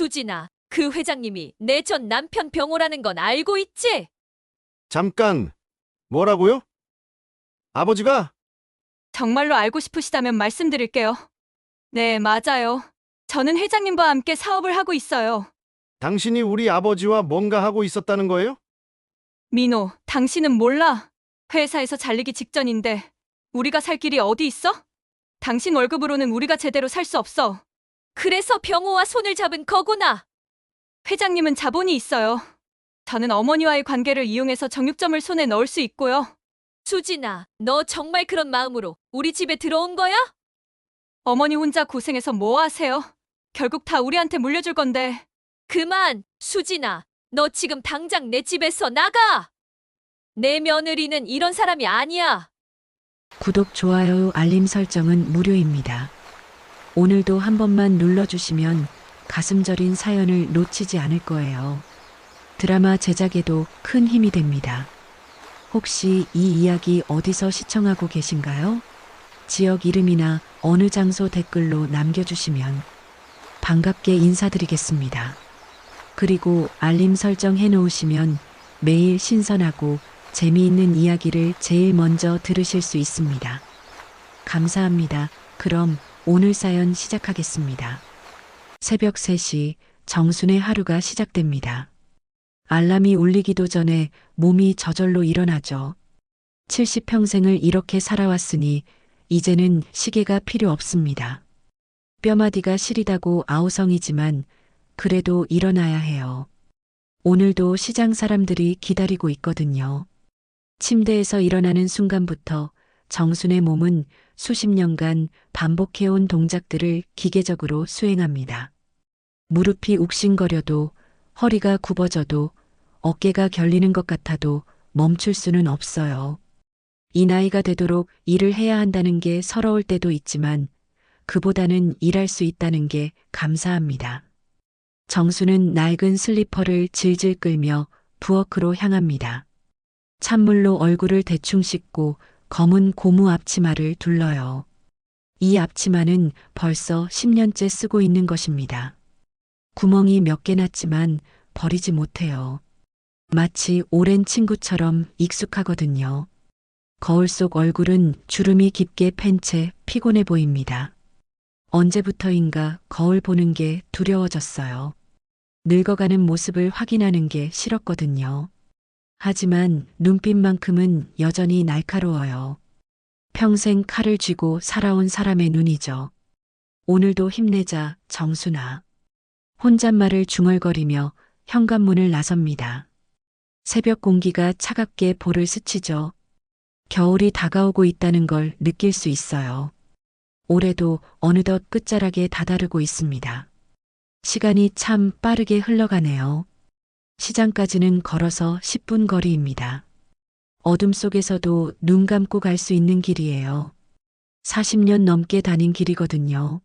수진아, 그 회장님이 내 전 남편 병호라는 건 알고 있지? 잠깐, 뭐라고요? 아버지가? 정말로 알고 싶으시다면 말씀드릴게요. 네, 맞아요. 저는 회장님과 함께 사업을 하고 있어요. 당신이 우리 아버지와 뭔가 하고 있었다는 거예요? 민호, 당신은 몰라. 회사에서 잘리기 직전인데 우리가 살 길이 어디 있어? 당신 월급으로는 우리가 제대로 살 수 없어. 그래서 병호와 손을 잡은 거구나. 회장님은 자본이 있어요. 저는 어머니와의 관계를 이용해서 정육점을 손에 넣을 수 있고요. 수진아, 너 정말 그런 마음으로 우리 집에 들어온 거야? 어머니 혼자 고생해서 뭐 하세요? 결국 다 우리한테 물려줄 건데. 그만, 수진아. 너 지금 당장 내 집에서 나가! 내 며느리는 이런 사람이 아니야. 구독, 좋아요, 알림 설정은 무료입니다. 오늘도 한 번만 눌러주시면 가슴 저린 사연을 놓치지 않을 거예요. 드라마 제작에도 큰 힘이 됩니다. 혹시 이 이야기 어디서 시청하고 계신가요? 지역 이름이나 어느 장소 댓글로 남겨주시면 반갑게 인사드리겠습니다. 그리고 알림 설정 해놓으시면 매일 신선하고 재미있는 이야기를 제일 먼저 들으실 수 있습니다. 감사합니다. 그럼 오늘 사연 시작하겠습니다. 새벽 3시 정순의 하루가 시작됩니다. 알람이 울리기도 전에 몸이 저절로 일어나죠. 70평생을 이렇게 살아왔으니 이제는 시계가 필요 없습니다. 뼈마디가 시리다고 아우성이지만 그래도 일어나야 해요. 오늘도 시장 사람들이 기다리고 있거든요. 침대에서 일어나는 순간부터 정순의 몸은 수십 년간 반복해온 동작들을 기계적으로 수행합니다. 무릎이 욱신거려도 허리가 굽어져도 어깨가 결리는 것 같아도 멈출 수는 없어요. 이 나이가 되도록 일을 해야 한다는 게 서러울 때도 있지만 그보다는 일할 수 있다는 게 감사합니다. 정수는 낡은 슬리퍼를 질질 끌며 부엌으로 향합니다. 찬물로 얼굴을 대충 씻고 검은 고무 앞치마를 둘러요. 이 앞치마는 벌써 10년째 쓰고 있는 것입니다. 구멍이 몇 개 났지만 버리지 못해요. 마치 오랜 친구처럼 익숙하거든요. 거울 속 얼굴은 주름이 깊게 팬 채 피곤해 보입니다. 언제부터인가 거울 보는 게 두려워졌어요. 늙어가는 모습을 확인하는 게 싫었거든요. 하지만 눈빛만큼은 여전히 날카로워요. 평생 칼을 쥐고 살아온 사람의 눈이죠. 오늘도 힘내자, 정순아. 혼잣말을 중얼거리며 현관문을 나섭니다. 새벽 공기가 차갑게 볼을 스치죠. 겨울이 다가오고 있다는 걸 느낄 수 있어요. 올해도 어느덧 끝자락에 다다르고 있습니다. 시간이 참 빠르게 흘러가네요. 시장까지는 걸어서 10분 거리입니다. 어둠 속에서도 눈 감고 갈 수 있는 길이에요. 40년 넘게 다닌 길이거든요.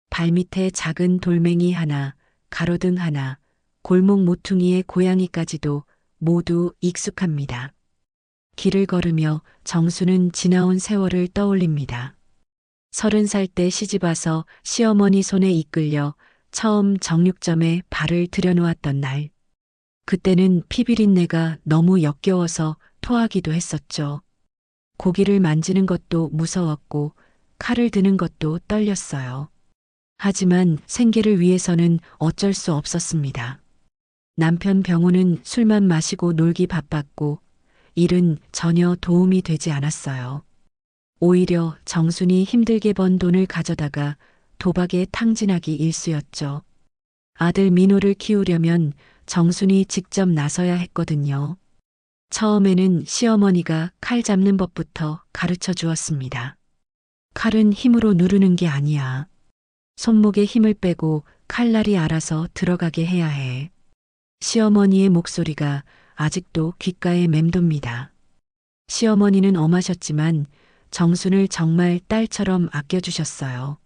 발밑에 작은 돌멩이 하나, 가로등 하나, 골목 모퉁이의 고양이까지도 모두 익숙합니다. 길을 걸으며 정수는 지나온 세월을 떠올립니다. 30살 때 시집와서 시어머니 손에 이끌려 처음 정육점에 발을 들여놓았던 날. 그때는 피비린내가 너무 역겨워서 토하기도 했었죠. 고기를 만지는 것도 무서웠고 칼을 드는 것도 떨렸어요. 하지만 생계를 위해서는 어쩔 수 없었습니다. 남편 병호는 술만 마시고 놀기 바빴고 일은 전혀 도움이 되지 않았어요. 오히려 정순이 힘들게 번 돈을 가져다가 도박에 탕진하기 일쑤였죠. 아들 민호를 키우려면 정순이 직접 나서야 했거든요. 처음에는 시어머니가 칼 잡는 법부터 가르쳐 주었습니다. 칼은 힘으로 누르는 게 아니야. 손목에 힘을 빼고 칼날이 알아서 들어가게 해야 해. 시어머니의 목소리가 아직도 귓가에 맴돕니다. 시어머니는 엄하셨지만 정순을 정말 딸처럼 아껴주셨어요.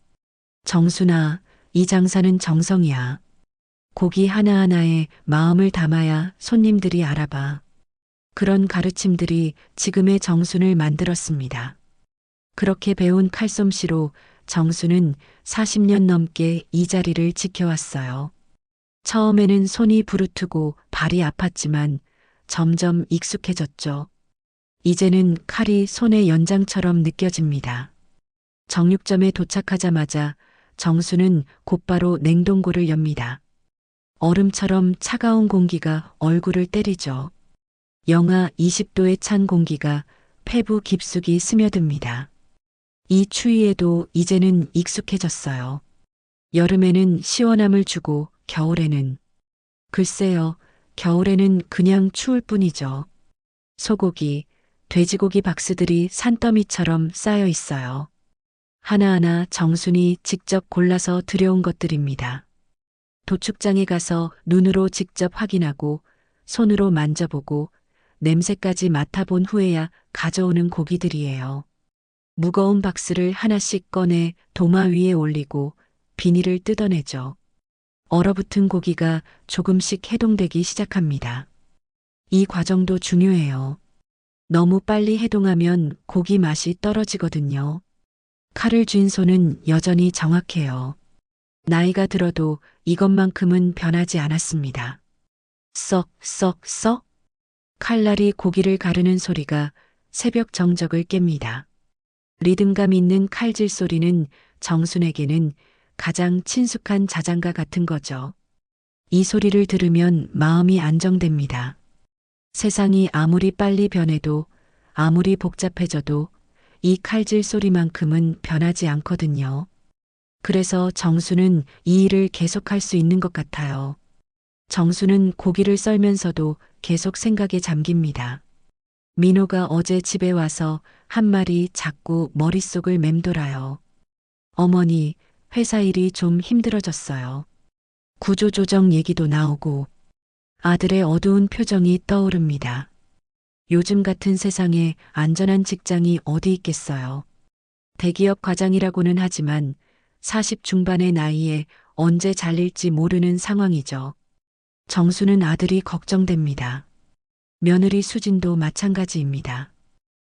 정순아, 이 장사는 정성이야. 고기 하나하나에 마음을 담아야 손님들이 알아봐. 그런 가르침들이 지금의 정순을 만들었습니다. 그렇게 배운 칼솜씨로 정순은 40년 넘게 이 자리를 지켜왔어요. 처음에는 손이 부르트고 발이 아팠지만 점점 익숙해졌죠. 이제는 칼이 손의 연장처럼 느껴집니다. 정육점에 도착하자마자 정수는 곧바로 냉동고를 엽니다. 얼음처럼 차가운 공기가 얼굴을 때리죠. 영하 20도에 찬 공기가 폐부 깊숙이 스며듭니다. 이 추위에도 이제는 익숙해졌어요. 여름에는 시원함을 주고 겨울에는, 글쎄요, 겨울에는 그냥 추울 뿐이죠. 소고기, 돼지고기 박스들이 산더미처럼 쌓여 있어요. 하나하나 정순이 직접 골라서 들여온 것들입니다. 도축장에 가서 눈으로 직접 확인하고 손으로 만져보고 냄새까지 맡아본 후에야 가져오는 고기들이에요. 무거운 박스를 하나씩 꺼내 도마 위에 올리고 비닐을 뜯어내죠. 얼어붙은 고기가 조금씩 해동되기 시작합니다. 이 과정도 중요해요. 너무 빨리 해동하면 고기 맛이 떨어지거든요. 칼을 쥔 손은 여전히 정확해요. 나이가 들어도 이것만큼은 변하지 않았습니다. 썩, 썩, 썩. 칼날이 고기를 가르는 소리가 새벽 정적을 깹니다. 리듬감 있는 칼질 소리는 정순에게는 가장 친숙한 자장가 같은 거죠. 이 소리를 들으면 마음이 안정됩니다. 세상이 아무리 빨리 변해도 아무리 복잡해져도 이 칼질 소리만큼은 변하지 않거든요. 그래서 정수는 이 일을 계속할 수 있는 것 같아요. 정수는 고기를 썰면서도 계속 생각에 잠깁니다. 민호가 어제 집에 와서 한 말이 자꾸 머릿속을 맴돌아요. 어머니, 회사 일이 좀 힘들어졌어요. 구조조정 얘기도 나오고 아들의 어두운 표정이 떠오릅니다. 요즘 같은 세상에 안전한 직장이 어디 있겠어요. 대기업 과장이라고는 하지만 40 중반의 나이에 언제 잘릴지 모르는 상황이죠. 정수는 아들이 걱정됩니다. 며느리 수진도 마찬가지입니다.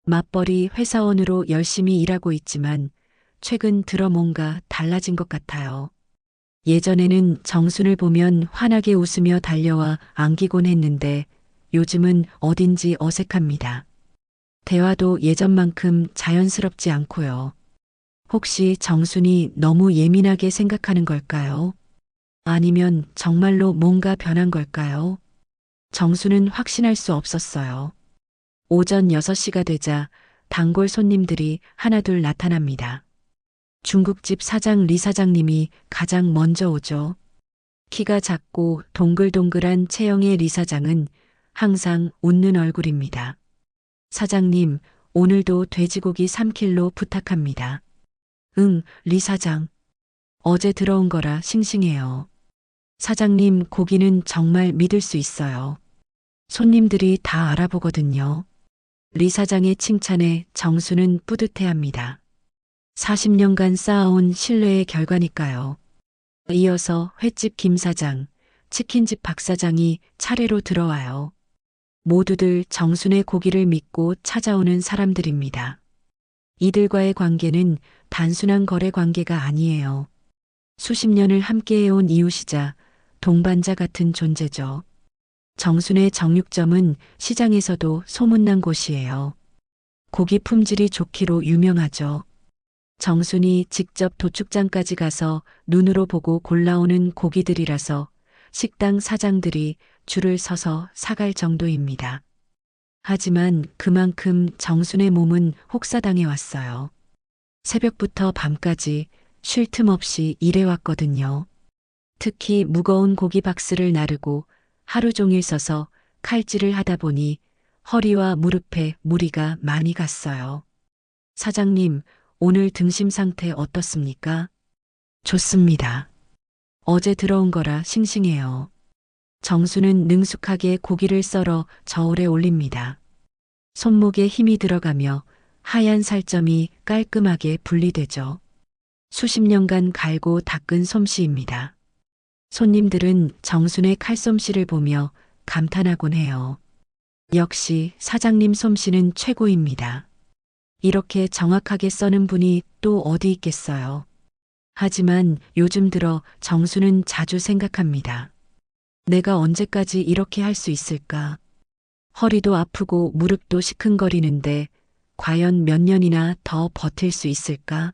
맞벌이 회사원으로 열심히 일하고 있지만 최근 들어 뭔가 달라진 것 같아요. 예전에는 정순을 보면 환하게 웃으며 달려와 안기곤 했는데 요즘은 어딘지 어색합니다. 대화도 예전만큼 자연스럽지 않고요. 혹시 정순이 너무 예민하게 생각하는 걸까요? 아니면 정말로 뭔가 변한 걸까요? 정수는 확신할 수 없었어요. 오전 6시가 되자 단골 손님들이 하나둘 나타납니다. 중국집 사장 리 사장님이 가장 먼저 오죠. 키가 작고 동글동글한 체형의 리 사장은 항상 웃는 얼굴입니다. 사장님, 오늘도 돼지고기 3kg 부탁합니다. 응, 리 사장. 어제 들어온 거라 싱싱해요. 사장님, 고기는 정말 믿을 수 있어요. 손님들이 다 알아보거든요. 리 사장의 칭찬에 정수는 뿌듯해합니다. 40년간 쌓아온 신뢰의 결과니까요. 이어서 횟집 김 사장, 치킨집 박 사장이 차례로 들어와요. 모두들 정순의 고기를 믿고 찾아오는 사람들입니다. 이들과의 관계는 단순한 거래 관계가 아니에요. 수십 년을 함께해온 이웃이자 동반자 같은 존재죠. 정순의 정육점은 시장에서도 소문난 곳이에요. 고기 품질이 좋기로 유명하죠. 정순이 직접 도축장까지 가서 눈으로 보고 골라오는 고기들이라서 식당 사장들이 줄을 서서 사갈 정도입니다. 하지만 그만큼 정순의 몸은 혹사당해 왔어요. 새벽부터 밤까지 쉴 틈 없이 일해왔거든요. 특히 무거운 고기 박스를 나르고 하루 종일 서서 칼질을 하다 보니 허리와 무릎에 무리가 많이 갔어요. 사장님, 오늘 등심 상태 어떻습니까? 좋습니다. 어제 들어온 거라 싱싱해요. 정수는 능숙하게 고기를 썰어 저울에 올립니다. 손목에 힘이 들어가며 하얀 살점이 깔끔하게 분리되죠. 수십 년간 갈고 닦은 솜씨입니다. 손님들은 정순의 칼솜씨를 보며 감탄하곤 해요. 역시 사장님 솜씨는 최고입니다. 이렇게 정확하게 써는 분이 또 어디 있겠어요. 하지만 요즘 들어 정수는 자주 생각합니다. 내가 언제까지 이렇게 할 수 있을까? 허리도 아프고 무릎도 시큰거리는데 과연 몇 년이나 더 버틸 수 있을까?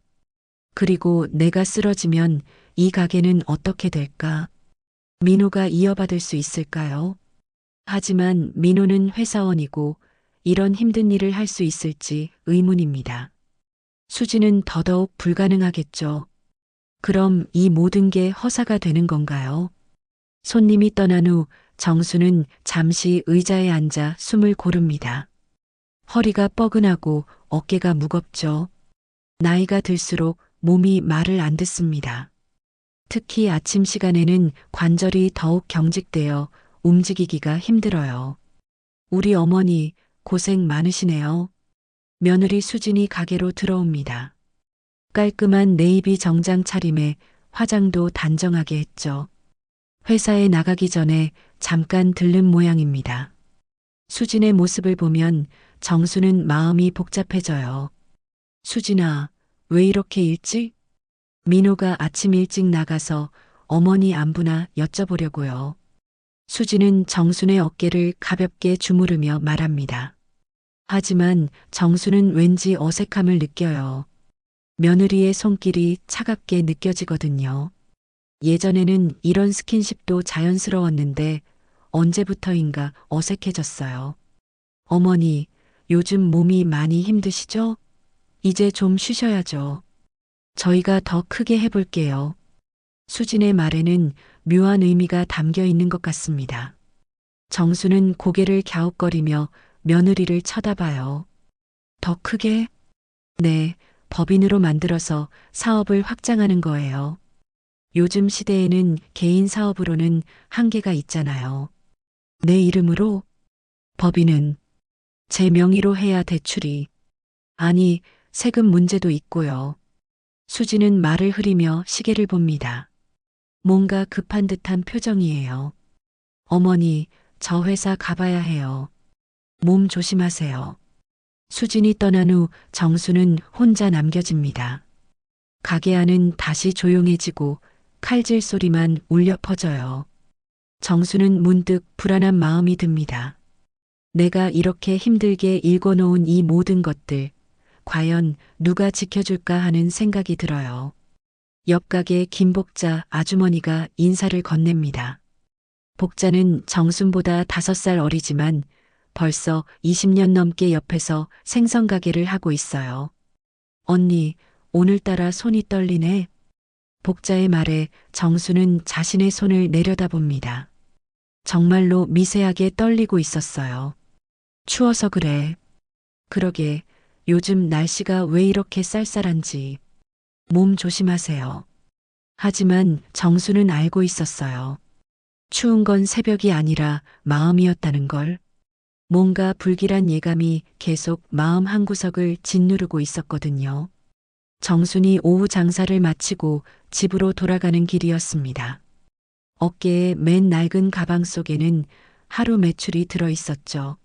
그리고 내가 쓰러지면 이 가게는 어떻게 될까? 민호가 이어받을 수 있을까요? 하지만 민호는 회사원이고 이런 힘든 일을 할 수 있을지 의문입니다. 수지는 더더욱 불가능하겠죠. 그럼 이 모든 게 허사가 되는 건가요? 손님이 떠난 후 정수는 잠시 의자에 앉아 숨을 고릅니다. 허리가 뻐근하고 어깨가 무겁죠. 나이가 들수록 몸이 말을 안 듣습니다. 특히 아침 시간에는 관절이 더욱 경직되어 움직이기가 힘들어요. 우리 어머니 고생 많으시네요. 며느리 수진이 가게로 들어옵니다. 깔끔한 네이비 정장 차림에 화장도 단정하게 했죠. 회사에 나가기 전에 잠깐 들른 모양입니다. 수진의 모습을 보면 정수는 마음이 복잡해져요. 수진아, 왜 이렇게 일찍? 민호가 아침 일찍 나가서 어머니 안부나 여쭤보려고요. 수진은 정순의 어깨를 가볍게 주무르며 말합니다. 하지만 정수는 왠지 어색함을 느껴요. 며느리의 손길이 차갑게 느껴지거든요. 예전에는 이런 스킨십도 자연스러웠는데 언제부터인가 어색해졌어요. 어머니, 요즘 몸이 많이 힘드시죠? 이제 좀 쉬셔야죠. 저희가 더 크게 해볼게요. 수진의 말에는 묘한 의미가 담겨 있는 것 같습니다. 정수는 고개를 갸웃거리며 며느리를 쳐다봐요. 더 크게? 네, 법인으로 만들어서 사업을 확장하는 거예요. 요즘 시대에는 개인 사업으로는 한계가 있잖아요. 내 이름으로? 법인은 제 명의로 해야 대출이. 아니, 세금 문제도 있고요. 수지는 말을 흐리며 시계를 봅니다. 뭔가 급한 듯한 표정이에요. 어머니, 저 회사 가봐야 해요. 몸 조심하세요. 수진이 떠난 후 정수는 혼자 남겨집니다. 가게 안은 다시 조용해지고 칼질 소리만 울려 퍼져요. 정수는 문득 불안한 마음이 듭니다. 내가 이렇게 힘들게 읽어놓은 이 모든 것들, 과연 누가 지켜줄까 하는 생각이 들어요. 옆 가게 김복자 아주머니가 인사를 건넵니다. 복자는 정순보다 5살 어리지만 벌써 20년 넘게 옆에서 생선 가게를 하고 있어요. 언니, 오늘따라 손이 떨리네. 복자의 말에 정수는 자신의 손을 내려다봅니다. 정말로 미세하게 떨리고 있었어요. 추워서 그래. 그러게, 요즘 날씨가 왜 이렇게 쌀쌀한지. 몸 조심하세요. 하지만 정수는 알고 있었어요. 추운 건 새벽이 아니라 마음이었다는 걸. 뭔가 불길한 예감이 계속 마음 한구석을 짓누르고 있었거든요. 정순이 오후 장사를 마치고 집으로 돌아가는 길이었습니다. 어깨에 맨 낡은 가방 속에는 하루 매출이 들어 있었죠.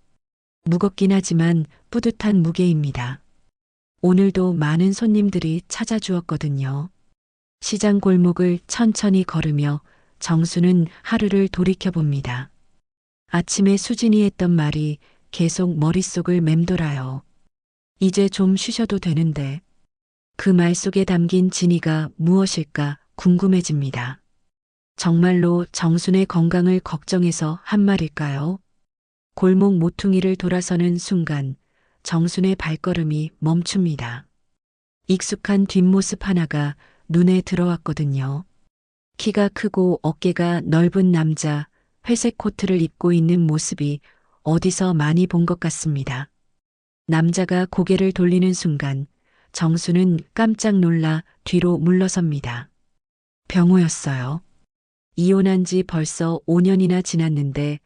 무겁긴 하지만 뿌듯한 무게입니다. 오늘도 많은 손님들이 찾아주었거든요. 시장 골목을 천천히 걸으며 정수는 하루를 돌이켜봅니다. 아침에 수진이 했던 말이 계속 머릿속을 맴돌아요. 이제 좀 쉬셔도 되는데. 그 말 속에 담긴 진의가 무엇일까 궁금해집니다. 정말로 정순의 건강을 걱정해서 한 말일까요? 골목 모퉁이를 돌아서는 순간 정순의 발걸음이 멈춥니다. 익숙한 뒷모습 하나가 눈에 들어왔거든요. 키가 크고 어깨가 넓은 남자, 회색 코트를 입고 있는 모습이 어디서 많이 본 것 같습니다. 남자가 고개를 돌리는 순간 정수는 깜짝 놀라 뒤로 물러섭니다. 병호였어요. 이혼한 지 벌써 5년이나 지났는데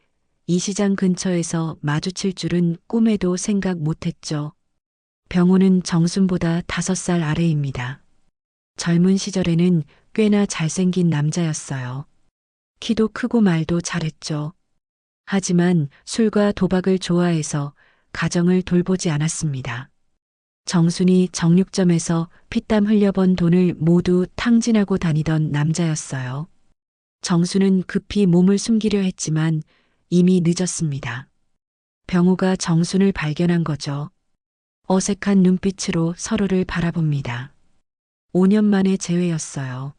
이 시장 근처에서 마주칠 줄은 꿈에도 생각 못했죠. 병호는 정순보다 5살 아래입니다. 젊은 시절에는 꽤나 잘생긴 남자였어요. 키도 크고 말도 잘했죠. 하지만 술과 도박을 좋아해서 가정을 돌보지 않았습니다. 정순이 정육점에서 피땀 흘려번 돈을 모두 탕진하고 다니던 남자였어요. 정수는 급히 몸을 숨기려 했지만 이미 늦었습니다. 병호가 정순을 발견한 거죠. 어색한 눈빛으로 서로를 바라봅니다. 5년 만의 재회였어요.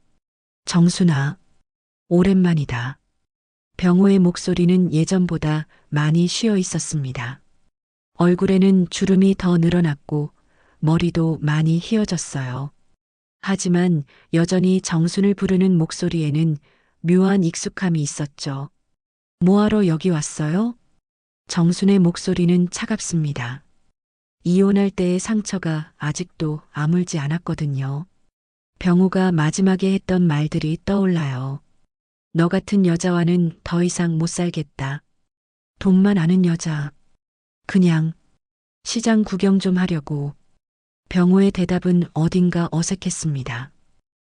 정순아, 오랜만이다. 병호의 목소리는 예전보다 많이 쉬어 있었습니다. 얼굴에는 주름이 더 늘어났고 머리도 많이 휘어졌어요. 하지만 여전히 정순을 부르는 목소리에는 묘한 익숙함이 있었죠. 뭐하러 여기 왔어요? 정순의 목소리는 차갑습니다. 이혼할 때의 상처가 아직도 아물지 않았거든요. 병호가 마지막에 했던 말들이 떠올라요. 너 같은 여자와는 더 이상 못 살겠다. 돈만 아는 여자. 그냥 시장 구경 좀 하려고. 병호의 대답은 어딘가 어색했습니다.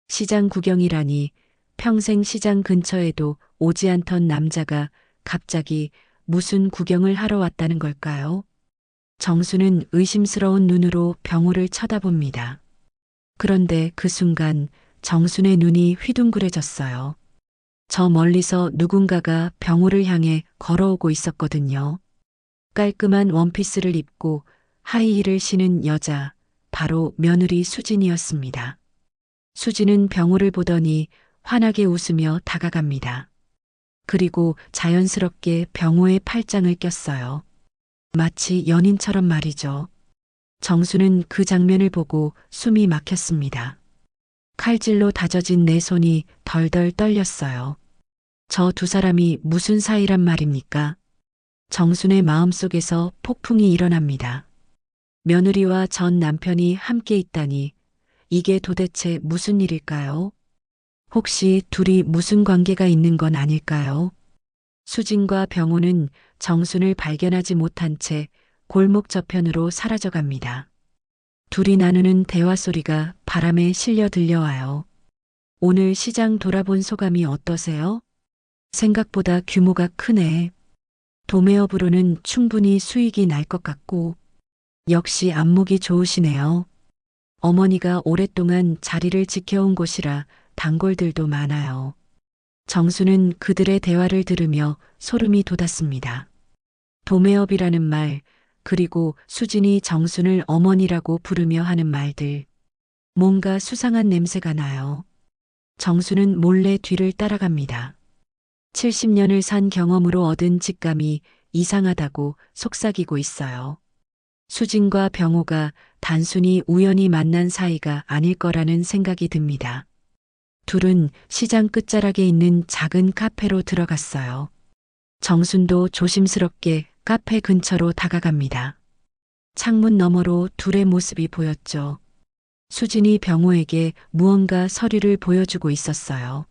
시장 구경이라니 평생 시장 근처에도 오지 않던 남자가 갑자기 무슨 구경을 하러 왔다는 걸까요? 정수는 의심스러운 눈으로 병호를 쳐다봅니다. 그런데 그 순간 정순의 눈이 휘둥그레졌어요. 저 멀리서 누군가가 병호를 향해 걸어오고 있었거든요. 깔끔한 원피스를 입고 하이힐을 신은 여자, 바로 며느리 수진이었습니다. 수진은 병호를 보더니 환하게 웃으며 다가갑니다. 그리고 자연스럽게 병호의 팔짱을 꼈어요. 마치 연인처럼 말이죠. 정수는 그 장면을 보고 숨이 막혔습니다. 칼질로 다져진 내 손이 덜덜 떨렸어요. 저 두 사람이 무슨 사이란 말입니까? 정순의 마음속에서 폭풍이 일어납니다. 며느리와 전 남편이 함께 있다니 이게 도대체 무슨 일일까요? 혹시 둘이 무슨 관계가 있는 건 아닐까요? 수진과 병호는 정순을 발견하지 못한 채 골목 저편으로 사라져갑니다. 둘이 나누는 대화 소리가 바람에 실려 들려와요. 오늘 시장 돌아본 소감이 어떠세요? 생각보다 규모가 크네. 도매업으로는 충분히 수익이 날 것 같고, 역시 안목이 좋으시네요. 어머니가 오랫동안 자리를 지켜온 곳이라 단골들도 많아요. 정수는 그들의 대화를 들으며 소름이 돋았습니다. 도매업이라는 말, 그리고 수진이 정순을 어머니라고 부르며 하는 말들. 뭔가 수상한 냄새가 나요. 정수는 몰래 뒤를 따라갑니다. 70년을 산 경험으로 얻은 직감이 이상하다고 속삭이고 있어요. 수진과 병호가 단순히 우연히 만난 사이가 아닐 거라는 생각이 듭니다. 둘은 시장 끝자락에 있는 작은 카페로 들어갔어요. 정순도 조심스럽게 카페 근처로 다가갑니다. 창문 너머로 둘의 모습이 보였죠. 수진이 병호에게 무언가 서류를 보여주고 있었어요.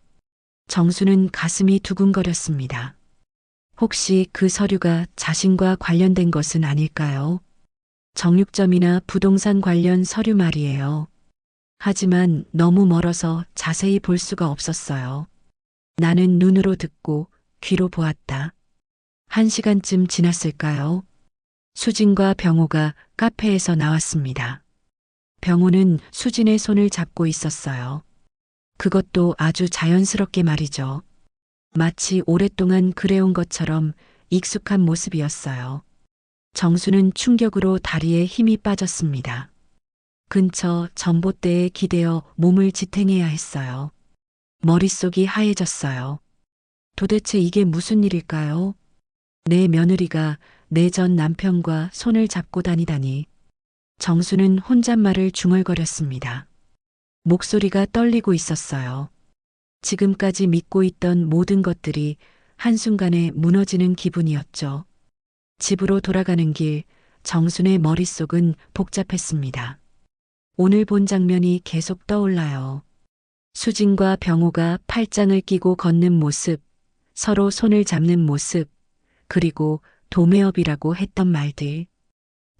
정수는 가슴이 두근거렸습니다. 혹시 그 서류가 자신과 관련된 것은 아닐까요? 정육점이나 부동산 관련 서류 말이에요. 하지만 너무 멀어서 자세히 볼 수가 없었어요. 나는 눈으로 듣고 귀로 보았다. 1시간쯤 지났을까요? 수진과 병호가 카페에서 나왔습니다. 병호는 수진의 손을 잡고 있었어요. 그것도 아주 자연스럽게 말이죠. 마치 오랫동안 그래온 것처럼 익숙한 모습이었어요. 정수는 충격으로 다리에 힘이 빠졌습니다. 근처 전봇대에 기대어 몸을 지탱해야 했어요. 머릿속이 하얘졌어요. 도대체 이게 무슨 일일까요? 내 며느리가 내 전 남편과 손을 잡고 다니다니. 정수는 혼잣말을 중얼거렸습니다. 목소리가 떨리고 있었어요. 지금까지 믿고 있던 모든 것들이 한순간에 무너지는 기분이었죠. 집으로 돌아가는 길, 정순의 머릿속은 복잡했습니다. 오늘 본 장면이 계속 떠올라요. 수진과 병호가 팔짱을 끼고 걷는 모습, 서로 손을 잡는 모습, 그리고 도매업이라고 했던 말들.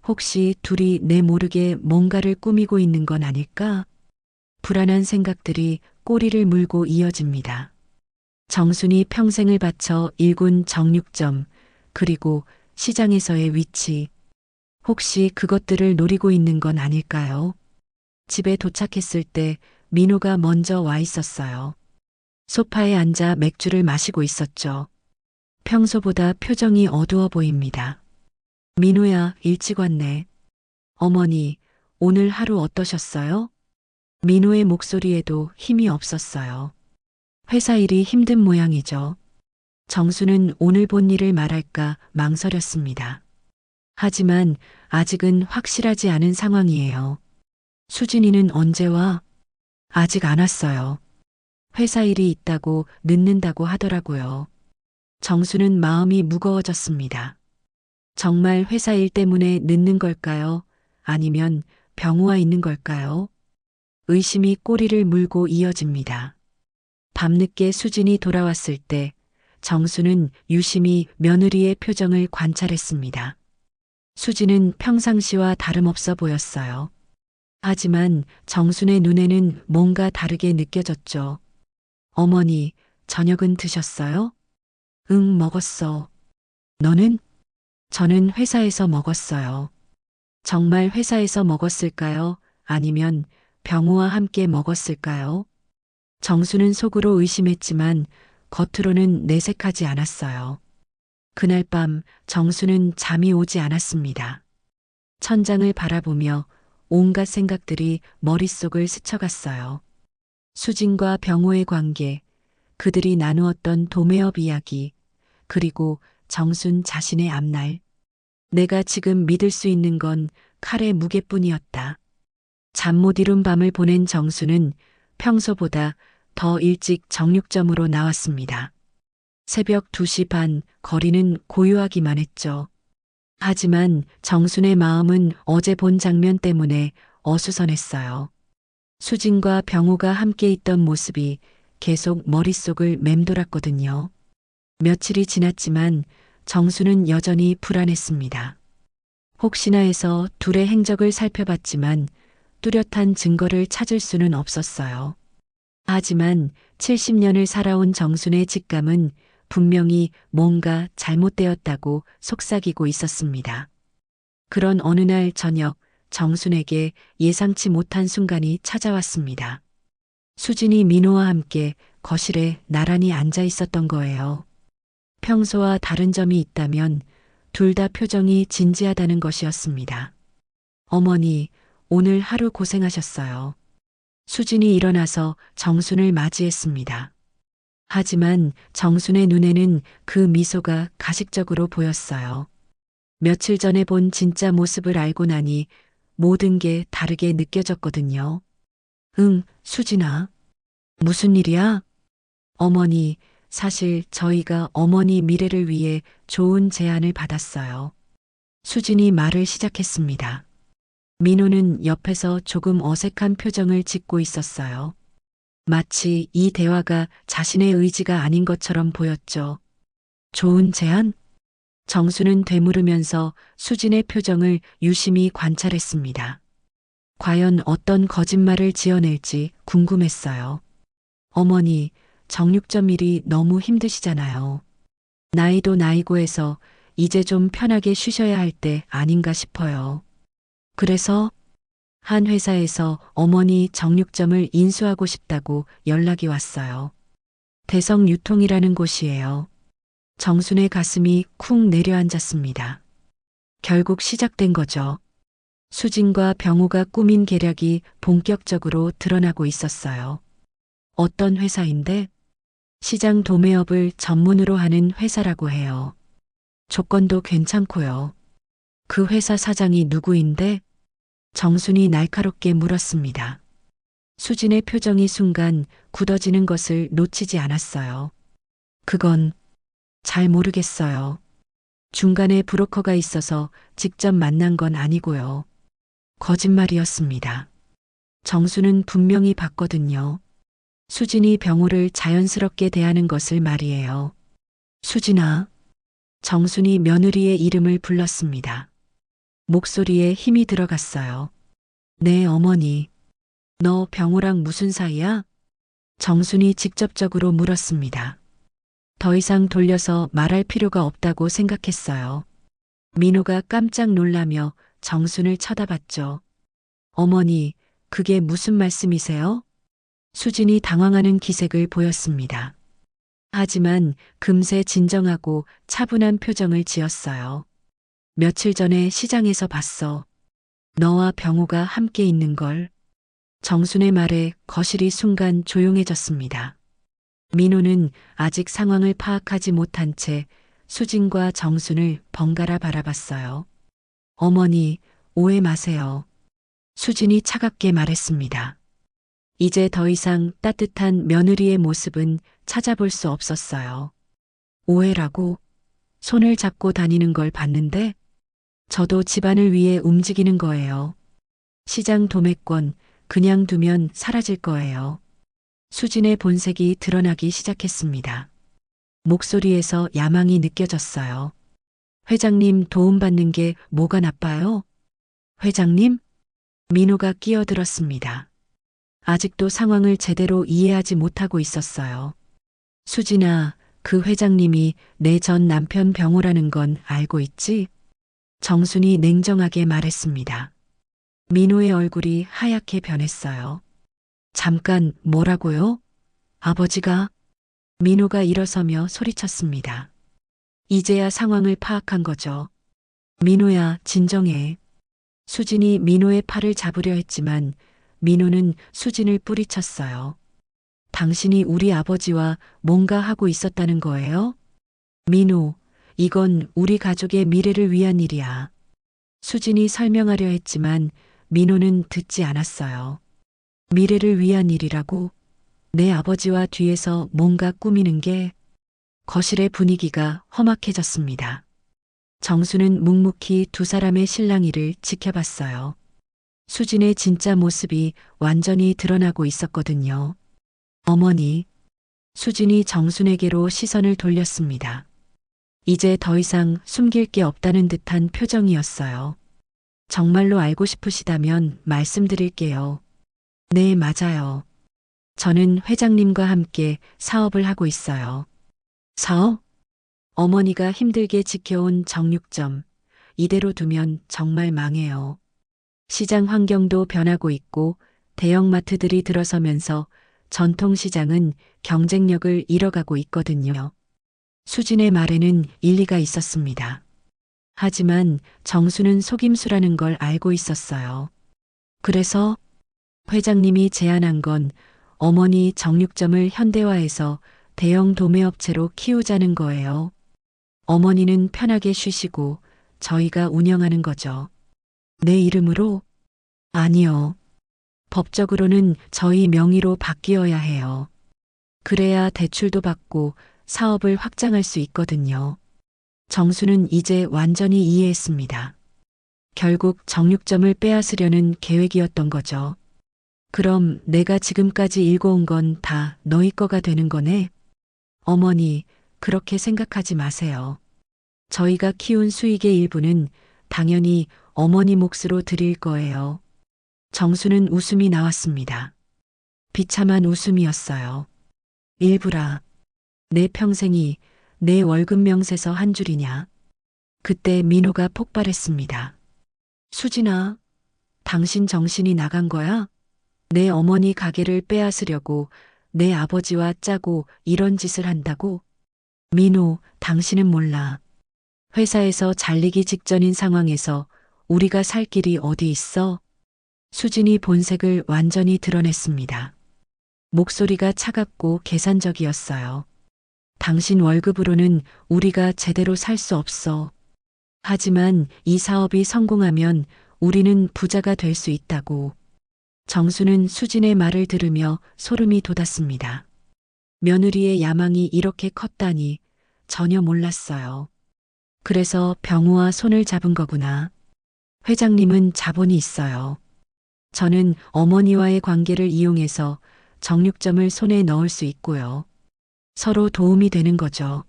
혹시 둘이 내 모르게 뭔가를 꾸미고 있는 건 아닐까? 불안한 생각들이 꼬리를 물고 이어집니다. 정순이 평생을 바쳐 일군 정육점, 그리고 시장에서의 위치. 혹시 그것들을 노리고 있는 건 아닐까요? 집에 도착했을 때 민호가 먼저 와 있었어요. 소파에 앉아 맥주를 마시고 있었죠. 평소보다 표정이 어두워 보입니다. 민호야, 일찍 왔네. 어머니, 오늘 하루 어떠셨어요? 민호의 목소리에도 힘이 없었어요. 회사 일이 힘든 모양이죠. 정수는 오늘 본 일을 말할까 망설였습니다. 하지만 아직은 확실하지 않은 상황이에요. 수진이는 언제 와? 아직 안 왔어요. 회사 일이 있다고 늦는다고 하더라고요. 정수는 마음이 무거워졌습니다. 정말 회사 일 때문에 늦는 걸까요? 아니면 병우와 있는 걸까요? 의심이 꼬리를 물고 이어집니다. 밤늦게 수진이 돌아왔을 때 정수는 유심히 며느리의 표정을 관찰했습니다. 수진은 평상시와 다름없어 보였어요. 하지만 정순의 눈에는 뭔가 다르게 느껴졌죠. 어머니, 저녁은 드셨어요? 응, 먹었어. 너는? 저는 회사에서 먹었어요. 정말 회사에서 먹었을까요? 아니면 병우와 함께 먹었을까요? 정수는 속으로 의심했지만 겉으로는 내색하지 않았어요. 그날 밤 정수는 잠이 오지 않았습니다. 천장을 바라보며 온갖 생각들이 머릿속을 스쳐갔어요. 수진과 병호의 관계, 그들이 나누었던 도매업 이야기, 그리고 정순 자신의 앞날. 내가 지금 믿을 수 있는 건 칼의 무게뿐이었다. 잠 못 이룬 밤을 보낸 정수는 평소보다 더 일찍 정육점으로 나왔습니다. 새벽 2시 반, 거리는 고요하기만 했죠. 하지만 정순의 마음은 어제 본 장면 때문에 어수선했어요. 수진과 병호가 함께 있던 모습이 계속 머릿속을 맴돌았거든요. 며칠이 지났지만 정수는 여전히 불안했습니다. 혹시나 해서 둘의 행적을 살펴봤지만 뚜렷한 증거를 찾을 수는 없었어요. 하지만 70년을 살아온 정순의 직감은 분명히 뭔가 잘못되었다고 속삭이고 있었습니다. 그런 어느 날 저녁 정순에게 예상치 못한 순간이 찾아왔습니다. 수진이 민호와 함께 거실에 나란히 앉아 있었던 거예요. 평소와 다른 점이 있다면 둘 다 표정이 진지하다는 것이었습니다. 어머니, 오늘 하루 고생하셨어요. 수진이 일어나서 정순을 맞이했습니다. 하지만 정순의 눈에는 그 미소가 가식적으로 보였어요. 며칠 전에 본 진짜 모습을 알고 나니 모든 게 다르게 느껴졌거든요. 응, 수진아. 무슨 일이야? 어머니, 사실 저희가 어머니 미래를 위해 좋은 제안을 받았어요. 수진이 말을 시작했습니다. 민호는 옆에서 조금 어색한 표정을 짓고 있었어요. 마치 이 대화가 자신의 의지가 아닌 것처럼 보였죠. 좋은 제안? 정수는 되물으면서 수진의 표정을 유심히 관찰했습니다. 과연 어떤 거짓말을 지어낼지 궁금했어요. 어머니, 정육점 일이 너무 힘드시잖아요. 나이도 나이고 해서 이제 좀 편하게 쉬셔야 할 때 아닌가 싶어요. 그래서 한 회사에서 어머니 정육점을 인수하고 싶다고 연락이 왔어요. 대성유통이라는 곳이에요. 정순의 가슴이 쿵 내려앉았습니다. 결국 시작된 거죠. 수진과 병호가 꾸민 계략이 본격적으로 드러나고 있었어요. 어떤 회사인데? 시장 도매업을 전문으로 하는 회사라고 해요. 조건도 괜찮고요. 그 회사 사장이 누구인데? 정순이 날카롭게 물었습니다. 수진의 표정이 순간 굳어지는 것을 놓치지 않았어요. 그건 잘 모르겠어요. 중간에 브로커가 있어서 직접 만난 건 아니고요. 거짓말이었습니다. 정수는 분명히 봤거든요. 수진이 병호를 자연스럽게 대하는 것을 말이에요. 수진아. 정순이 며느리의 이름을 불렀습니다. 목소리에 힘이 들어갔어요. 네, 어머니. 너 병호랑 무슨 사이야? 정순이 직접적으로 물었습니다. 더 이상 돌려서 말할 필요가 없다고 생각했어요. 민호가 깜짝 놀라며 정순을 쳐다봤죠. 어머니, 그게 무슨 말씀이세요? 수진이 당황하는 기색을 보였습니다. 하지만 금세 진정하고 차분한 표정을 지었어요. 며칠 전에 시장에서 봤어. 너와 병우가 함께 있는 걸. 정순의 말에 거실이 순간 조용해졌습니다. 민호는 아직 상황을 파악하지 못한 채 수진과 정순을 번갈아 바라봤어요. 어머니, 오해 마세요. 수진이 차갑게 말했습니다. 이제 더 이상 따뜻한 며느리의 모습은 찾아볼 수 없었어요. 오해라고? 손을 잡고 다니는 걸 봤는데 저도 집안을 위해 움직이는 거예요. 시장 도매권 그냥 두면 사라질 거예요. 수진의 본색이 드러나기 시작했습니다. 목소리에서 야망이 느껴졌어요. 회장님 도움받는 게 뭐가 나빠요? 회장님? 민호가 끼어들었습니다. 아직도 상황을 제대로 이해하지 못하고 있었어요. 수진아, 그 회장님이 내 전 남편 병호라는 건 알고 있지? 정순이 냉정하게 말했습니다. 민호의 얼굴이 하얗게 변했어요. 잠깐, 뭐라고요? 아버지가? 민호가 일어서며 소리쳤습니다. 이제야 상황을 파악한 거죠. 민호야, 진정해. 수진이 민호의 팔을 잡으려 했지만 민호는 수진을 뿌리쳤어요. 당신이 우리 아버지와 뭔가 하고 있었다는 거예요? 민호, 이건 우리 가족의 미래를 위한 일이야. 수진이 설명하려 했지만 민호는 듣지 않았어요. 미래를 위한 일이라고? 내 아버지와 뒤에서 뭔가 꾸미는 게. 거실의 분위기가 험악해졌습니다. 정수는 묵묵히 두 사람의 실랑이를 지켜봤어요. 수진의 진짜 모습이 완전히 드러나고 있었거든요. 어머니, 수진이 정순에게로 시선을 돌렸습니다. 이제 더 이상 숨길 게 없다는 듯한 표정이었어요. 정말로 알고 싶으시다면 말씀드릴게요. 네, 맞아요. 저는 회장님과 함께 사업을 하고 있어요. 사업? 어머니가 힘들게 지켜온 정육점. 이대로 두면 정말 망해요. 시장 환경도 변하고 있고 대형마트들이 들어서면서 전통시장은 경쟁력을 잃어가고 있거든요. 수진의 말에는 일리가 있었습니다. 하지만 정수는 속임수라는 걸 알고 있었어요. 그래서 회장님이 제안한 건 어머니 정육점을 현대화해서 대형 도매업체로 키우자는 거예요. 어머니는 편하게 쉬시고 저희가 운영하는 거죠. 내 이름으로? 아니요. 법적으로는 저희 명의로 바뀌어야 해요. 그래야 대출도 받고 사업을 확장할 수 있거든요. 정수는 이제 완전히 이해했습니다. 결국 정육점을 빼앗으려는 계획이었던 거죠. 그럼 내가 지금까지 읽어온 건 다 너희 거가 되는 거네? 어머니, 그렇게 생각하지 마세요. 저희가 키운 수익의 일부는 당연히 어머니 몫으로 드릴 거예요. 정수는 웃음이 나왔습니다. 비참한 웃음이었어요. 일부라. 내 평생이 내 월급 명세서 한 줄이냐. 그때 민호가 폭발했습니다. 수진아, 당신 정신이 나간 거야? 내 어머니 가게를 빼앗으려고 내 아버지와 짜고 이런 짓을 한다고? 민호, 당신은 몰라. 회사에서 잘리기 직전인 상황에서 우리가 살 길이 어디 있어? 수진이 본색을 완전히 드러냈습니다. 목소리가 차갑고 계산적이었어요. 당신 월급으로는 우리가 제대로 살 수 없어. 하지만 이 사업이 성공하면 우리는 부자가 될 수 있다고. 정수는 수진의 말을 들으며 소름이 돋았습니다. 며느리의 야망이 이렇게 컸다니 전혀 몰랐어요. 그래서 병우와 손을 잡은 거구나. 회장님은 자본이 있어요. 저는 어머니와의 관계를 이용해서 정육점을 손에 넣을 수 있고요. 서로 도움이 되는 거죠.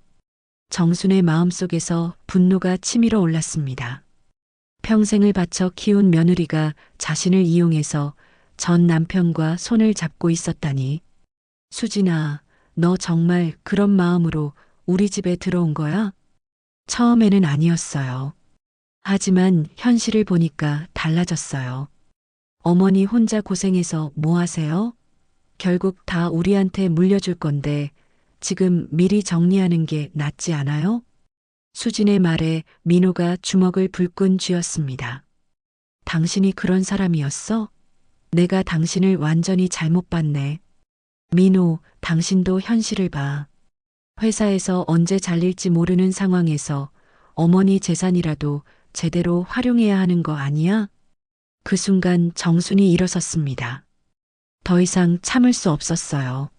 정순의 마음속에서 분노가 치밀어 올랐습니다. 평생을 바쳐 키운 며느리가 자신을 이용해서 전 남편과 손을 잡고 있었다니. 수진아, 너 정말 그런 마음으로 우리 집에 들어온 거야? 처음에는 아니었어요. 하지만 현실을 보니까 달라졌어요. 어머니 혼자 고생해서 뭐 하세요? 결국 다 우리한테 물려줄 건데 지금 미리 정리하는 게 낫지 않아요? 수진의 말에 민호가 주먹을 불끈 쥐었습니다. 당신이 그런 사람이었어? 내가 당신을 완전히 잘못 봤네. 민호, 당신도 현실을 봐. 회사에서 언제 잘릴지 모르는 상황에서 어머니 재산이라도 제대로 활용해야 하는 거 아니야? 그 순간 정순이 일어섰습니다. 더 이상 참을 수 없었어요.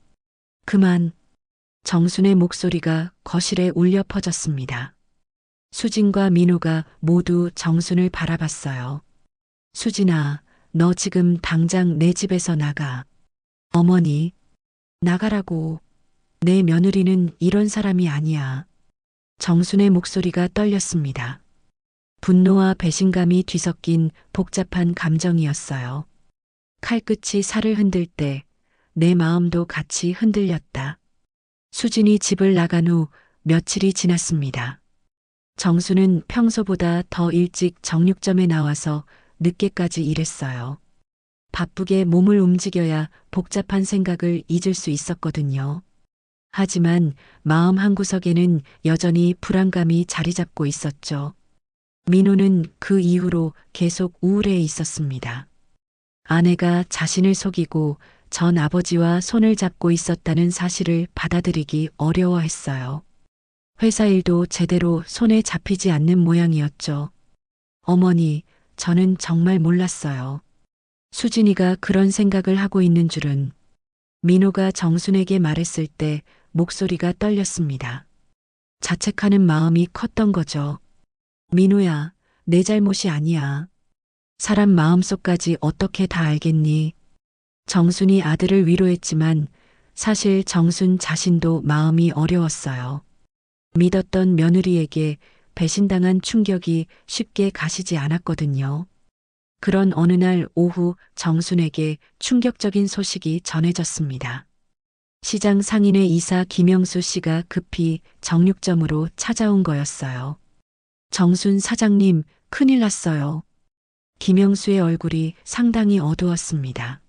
그만. 정순의 목소리가 거실에 울려 퍼졌습니다. 수진과 민호가 모두 정순을 바라봤어요. 수진아, 너 지금 당장 내 집에서 나가. 어머니, 나가라고. 내 며느리는 이런 사람이 아니야. 정순의 목소리가 떨렸습니다. 분노와 배신감이 뒤섞인 복잡한 감정이었어요. 칼끝이 살을 흔들 때 내 마음도 같이 흔들렸다. 수진이 집을 나간 후 며칠이 지났습니다. 정수는 평소보다 더 일찍 정육점에 나와서 늦게까지 일했어요. 바쁘게 몸을 움직여야 복잡한 생각을 잊을 수 있었거든요. 하지만 마음 한구석에는 여전히 불안감이 자리 잡고 있었죠. 민호는 그 이후로 계속 우울해 있었습니다. 아내가 자신을 속이고 전 아버지와 손을 잡고 있었다는 사실을 받아들이기 어려워했어요. 회사 일도 제대로 손에 잡히지 않는 모양이었죠. 어머니, 저는 정말 몰랐어요. 수진이가 그런 생각을 하고 있는 줄은. 민호가 정순에게 말했을 때 목소리가 떨렸습니다. 자책하는 마음이 컸던 거죠. 민호야, 내 잘못이 아니야. 사람 마음속까지 어떻게 다 알겠니? 정순이 아들을 위로했지만 사실 정순 자신도 마음이 어려웠어요. 믿었던 며느리에게 배신당한 충격이 쉽게 가시지 않았거든요. 그런 어느 날 오후 정순에게 충격적인 소식이 전해졌습니다. 시장 상인의 이사 김영수 씨가 급히 정육점으로 찾아온 거였어요. 정순 사장님, 큰일 났어요. 김영수의 얼굴이 상당히 어두웠습니다.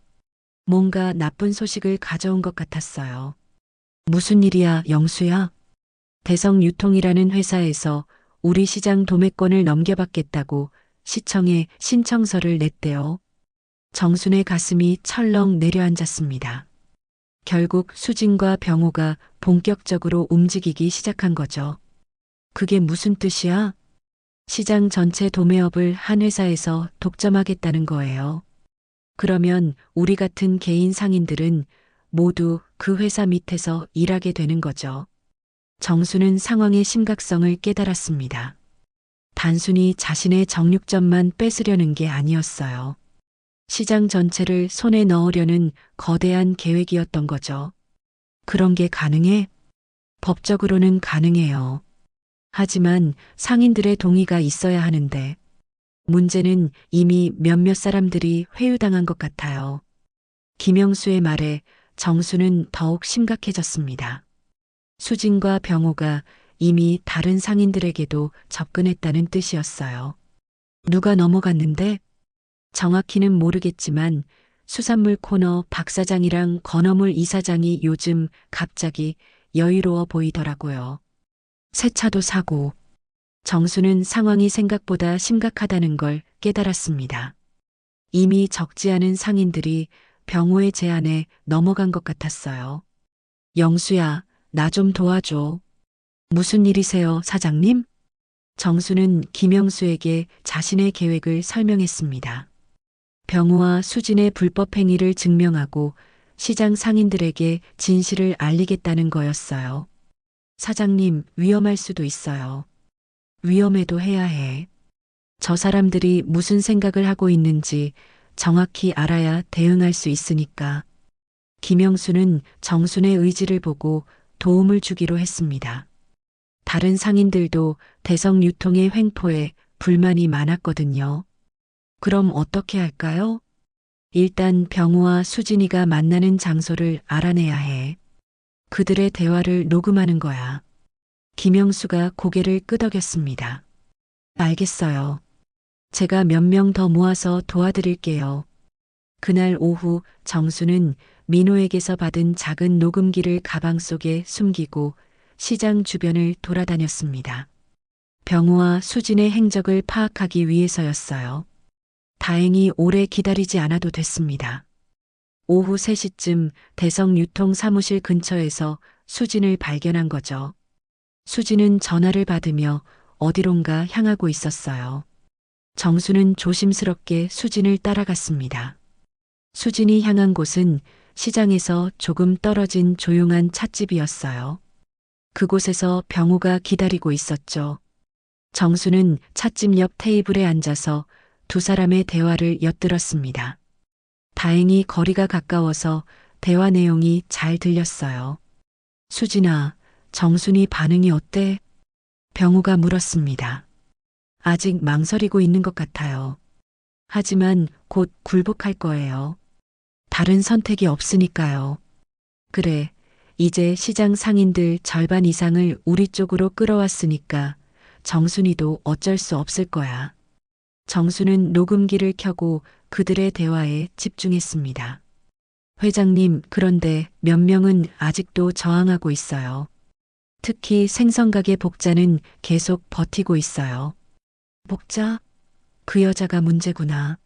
뭔가 나쁜 소식을 가져온 것 같았어요. 무슨 일이야, 영수야? 대성유통이라는 회사에서 우리 시장 도매권을 넘겨받겠다고 시청에 신청서를 냈대요. 정순의 가슴이 철렁 내려앉았습니다. 결국 수진과 병호가 본격적으로 움직이기 시작한 거죠. 그게 무슨 뜻이야? 시장 전체 도매업을 한 회사에서 독점하겠다는 거예요. 그러면 우리 같은 개인 상인들은 모두 그 회사 밑에서 일하게 되는 거죠. 정수는 상황의 심각성을 깨달았습니다. 단순히 자신의 정육점만 뺏으려는 게 아니었어요. 시장 전체를 손에 넣으려는 거대한 계획이었던 거죠. 그런 게 가능해? 법적으로는 가능해요. 하지만 상인들의 동의가 있어야 하는데 문제는 이미 몇몇 사람들이 회유당한 것 같아요. 김영수의 말에 정수는 더욱 심각해졌습니다. 수진과 병호가 이미 다른 상인들에게도 접근했다는 뜻이었어요. 누가 넘어갔는데? 정확히는 모르겠지만 수산물 코너 박 사장이랑 건어물 이사장이 요즘 갑자기 여유로워 보이더라고요. 새 차도 사고. 정수는 상황이 생각보다 심각하다는 걸 깨달았습니다. 이미 적지 않은 상인들이 병호의 제안에 넘어간 것 같았어요. 영수야, 나 좀 도와줘. 무슨 일이세요, 사장님? 정수는 김영수에게 자신의 계획을 설명했습니다. 병호와 수진의 불법 행위를 증명하고 시장 상인들에게 진실을 알리겠다는 거였어요. 사장님, 위험할 수도 있어요. 위험해도 해야 해. 저 사람들이 무슨 생각을 하고 있는지 정확히 알아야 대응할 수 있으니까. 김영수는 정순의 의지를 보고 도움을 주기로 했습니다. 다른 상인들도 대성유통의 횡포에 불만이 많았거든요. 그럼 어떻게 할까요? 일단 병호와 수진이가 만나는 장소를 알아내야 해. 그들의 대화를 녹음하는 거야. 김영수가 고개를 끄덕였습니다. 알겠어요. 제가 몇 명 더 모아서 도와드릴게요. 그날 오후 정수는 민호에게서 받은 작은 녹음기를 가방 속에 숨기고 시장 주변을 돌아다녔습니다. 병우와 수진의 행적을 파악하기 위해서였어요. 다행히 오래 기다리지 않아도 됐습니다. 오후 3시쯤 대성유통 사무실 근처에서 수진을 발견한 거죠. 수진은 전화를 받으며 어디론가 향하고 있었어요. 정수는 조심스럽게 수진을 따라갔습니다. 수진이 향한 곳은 시장에서 조금 떨어진 조용한 찻집이었어요. 그곳에서 병우가 기다리고 있었죠. 정수는 찻집 옆 테이블에 앉아서 두 사람의 대화를 엿들었습니다. 다행히 거리가 가까워서 대화 내용이 잘 들렸어요. 수진아, 정순이 반응이 어때? 병우가 물었습니다. 아직 망설이고 있는 것 같아요. 하지만 곧 굴복할 거예요. 다른 선택이 없으니까요. 그래, 이제 시장 상인들 절반 이상을 우리 쪽으로 끌어왔으니까 정순이도 어쩔 수 없을 거야. 정수는 녹음기를 켜고 그들의 대화에 집중했습니다. 회장님, 그런데 몇 명은 아직도 저항하고 있어요. 특히 생선가게 복자는 계속 버티고 있어요. 복자? 그 여자가 문제구나.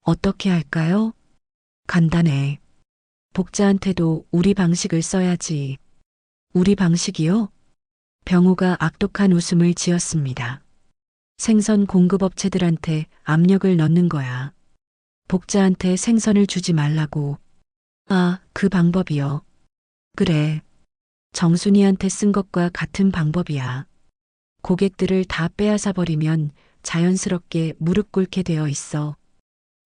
어떻게 할까요? 간단해. 복자한테도 우리 방식을 써야지. 우리 방식이요? 병우가 악독한 웃음을 지었습니다. 생선 공급업체들한테 압력을 넣는 거야. 복자한테 생선을 주지 말라고. 아, 그 방법이요. 그래. 정순이한테 쓴 것과 같은 방법이야. 고객들을 다 빼앗아 버리면 자연스럽게 무릎 꿇게 되어 있어.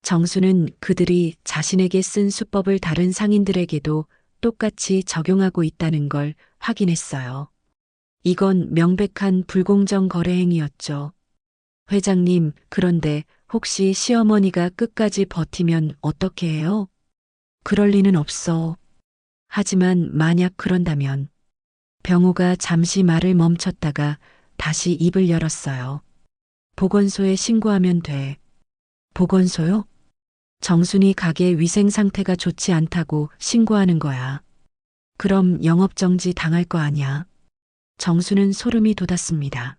정수는 그들이 자신에게 쓴 수법을 다른 상인들에게도 똑같이 적용하고 있다는 걸 확인했어요. 이건 명백한 불공정 거래 행위였죠. 회장님, 그런데 혹시 시어머니가 끝까지 버티면 어떻게 해요? 그럴 리는 없어. 하지만 만약 그런다면. 병우가 잠시 말을 멈췄다가 다시 입을 열었어요. 보건소에 신고하면 돼. 보건소요? 정순이 가게 위생 상태가 좋지 않다고 신고하는 거야. 그럼 영업정지 당할 거 아니야. 정수는 소름이 돋았습니다.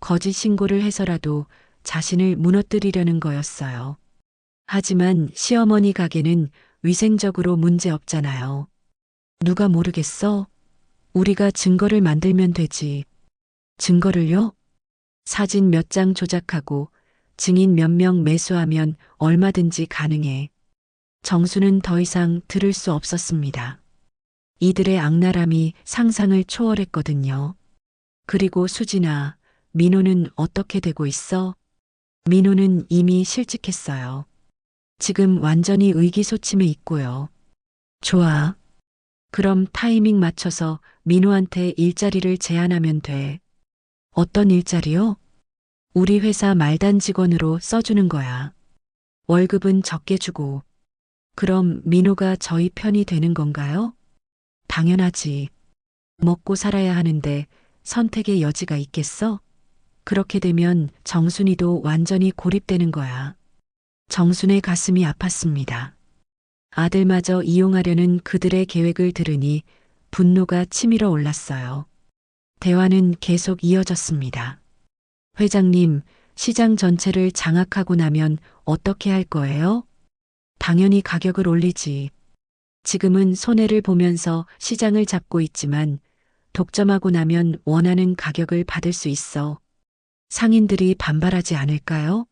거짓 신고를 해서라도 자신을 무너뜨리려는 거였어요. 하지만 시어머니 가게는 위생적으로 문제 없잖아요. 누가 모르겠어? 우리가 증거를 만들면 되지. 증거를요? 사진 몇 장 조작하고 증인 몇 명 매수하면 얼마든지 가능해. 정수는 더 이상 들을 수 없었습니다. 이들의 악랄함이 상상을 초월했거든요. 그리고 수진아, 민호는 어떻게 되고 있어? 민호는 이미 실직했어요. 지금 완전히 의기소침해 있고요. 좋아. 그럼 타이밍 맞춰서 민호한테 일자리를 제안하면 돼. 어떤 일자리요? 우리 회사 말단 직원으로 써주는 거야. 월급은 적게 주고. 그럼 민호가 저희 편이 되는 건가요? 당연하지. 먹고 살아야 하는데 선택의 여지가 있겠어? 그렇게 되면 정순이도 완전히 고립되는 거야. 정순의 가슴이 아팠습니다. 아들마저 이용하려는 그들의 계획을 들으니 분노가 치밀어 올랐어요. 대화는 계속 이어졌습니다. 회장님, 시장 전체를 장악하고 나면 어떻게 할 거예요? 당연히 가격을 올리지. 지금은 손해를 보면서 시장을 잡고 있지만 독점하고 나면 원하는 가격을 받을 수 있어. 상인들이 반발하지 않을까요?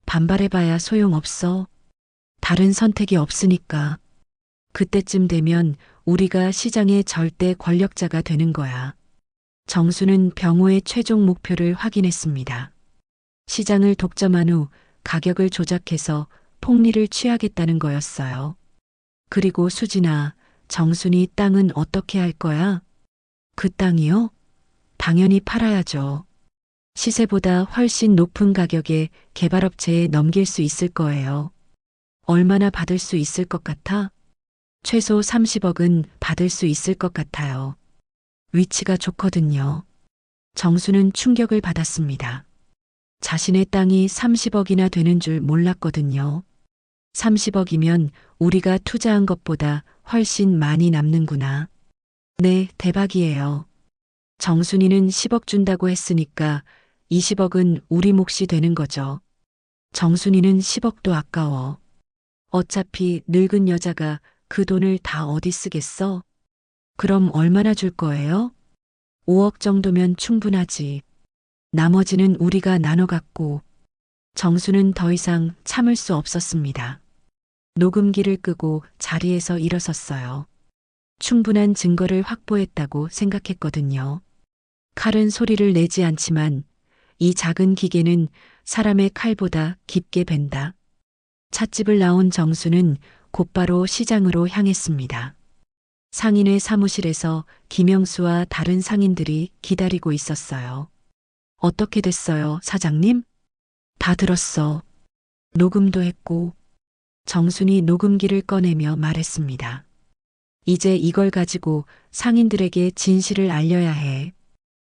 반발해봐야 소용없어. 다른 선택이 없으니까. 그때쯤 되면 우리가 시장의 절대 권력자가 되는 거야. 정수는 병호의 최종 목표를 확인했습니다. 시장을 독점한 후 가격을 조작해서 폭리를 취하겠다는 거였어요. 그리고 수진아, 정순이 땅은 어떻게 할 거야? 그 땅이요? 당연히 팔아야죠. 시세보다 훨씬 높은 가격에 개발업체에 넘길 수 있을 거예요. 얼마나 받을 수 있을 것 같아? 최소 30억은 받을 수 있을 것 같아요. 위치가 좋거든요. 정수는 충격을 받았습니다. 자신의 땅이 30억이나 되는 줄 몰랐거든요. 30억이면 우리가 투자한 것보다 훨씬 많이 남는구나. 네, 대박이에요. 정순이는 10억 준다고 했으니까 20억은 우리 몫이 되는 거죠. 정순이는 10억도 아까워. 어차피 늙은 여자가 그 돈을 다 어디 쓰겠어? 그럼 얼마나 줄 거예요? 5억 정도면 충분하지. 나머지는 우리가 나눠 갖고. 정수는 더 이상 참을 수 없었습니다. 녹음기를 끄고 자리에서 일어섰어요. 충분한 증거를 확보했다고 생각했거든요. 칼은 소리를 내지 않지만 이 작은 기계는 사람의 칼보다 깊게 벤다. 찻집을 나온 정수는 곧바로 시장으로 향했습니다. 상인의 사무실에서 김영수와 다른 상인들이 기다리고 있었어요. 어떻게 됐어요, 사장님? 다 들었어. 녹음도 했고. 정순이 녹음기를 꺼내며 말했습니다. 이제 이걸 가지고 상인들에게 진실을 알려야 해.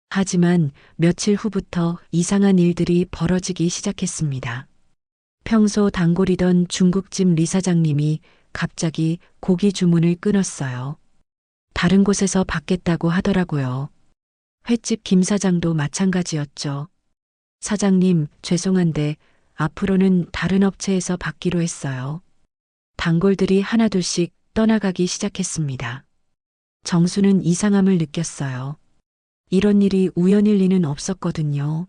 하지만 며칠 후부터 이상한 일들이 벌어지기 시작했습니다. 평소 단골이던 중국집 리 사장님이 갑자기 고기 주문을 끊었어요. 다른 곳에서 받겠다고 하더라고요. 횟집 김 사장도 마찬가지였죠. 사장님, 죄송한데 앞으로는 다른 업체에서 받기로 했어요. 단골들이 하나둘씩 떠나가기 시작했습니다. 정수는 이상함을 느꼈어요. 이런 일이 우연일 리는 없었거든요.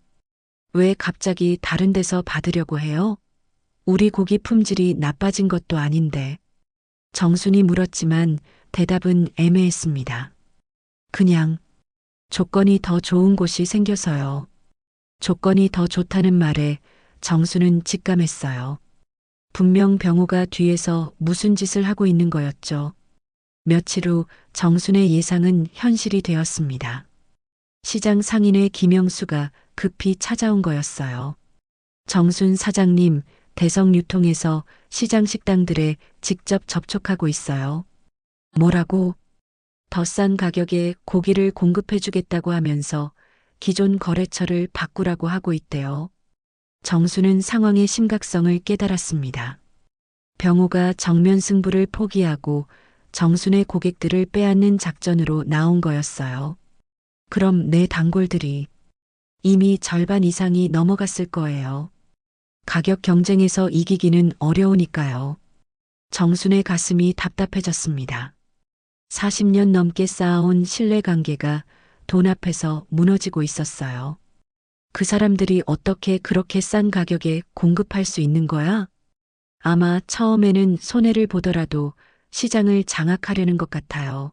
왜 갑자기 다른 데서 받으려고 해요? 우리 고기 품질이 나빠진 것도 아닌데. 정순이 물었지만 대답은 애매했습니다. 그냥 조건이 더 좋은 곳이 생겨서요. 조건이 더 좋다는 말에 정수는 직감했어요. 분명 병호가 뒤에서 무슨 짓을 하고 있는 거였죠. 며칠 후 정순의 예상은 현실이 되었습니다. 시장 상인의 김영수가 급히 찾아온 거였어요. 정순 사장님, 대성유통에서 시장 식당들에 직접 접촉하고 있어요. 뭐라고? 더 싼 가격에 고기를 공급해주겠다고 하면서 기존 거래처를 바꾸라고 하고 있대요. 정수는 상황의 심각성을 깨달았습니다. 병호가 정면 승부를 포기하고 정순의 고객들을 빼앗는 작전으로 나온 거였어요. 그럼 내 단골들이 이미 절반 이상이 넘어갔을 거예요. 가격 경쟁에서 이기기는 어려우니까요. 정순의 가슴이 답답해졌습니다. 40년 넘게 쌓아온 신뢰관계가 돈 앞에서 무너지고 있었어요. 그 사람들이 어떻게 그렇게 싼 가격에 공급할 수 있는 거야? 아마 처음에는 손해를 보더라도 시장을 장악하려는 것 같아요.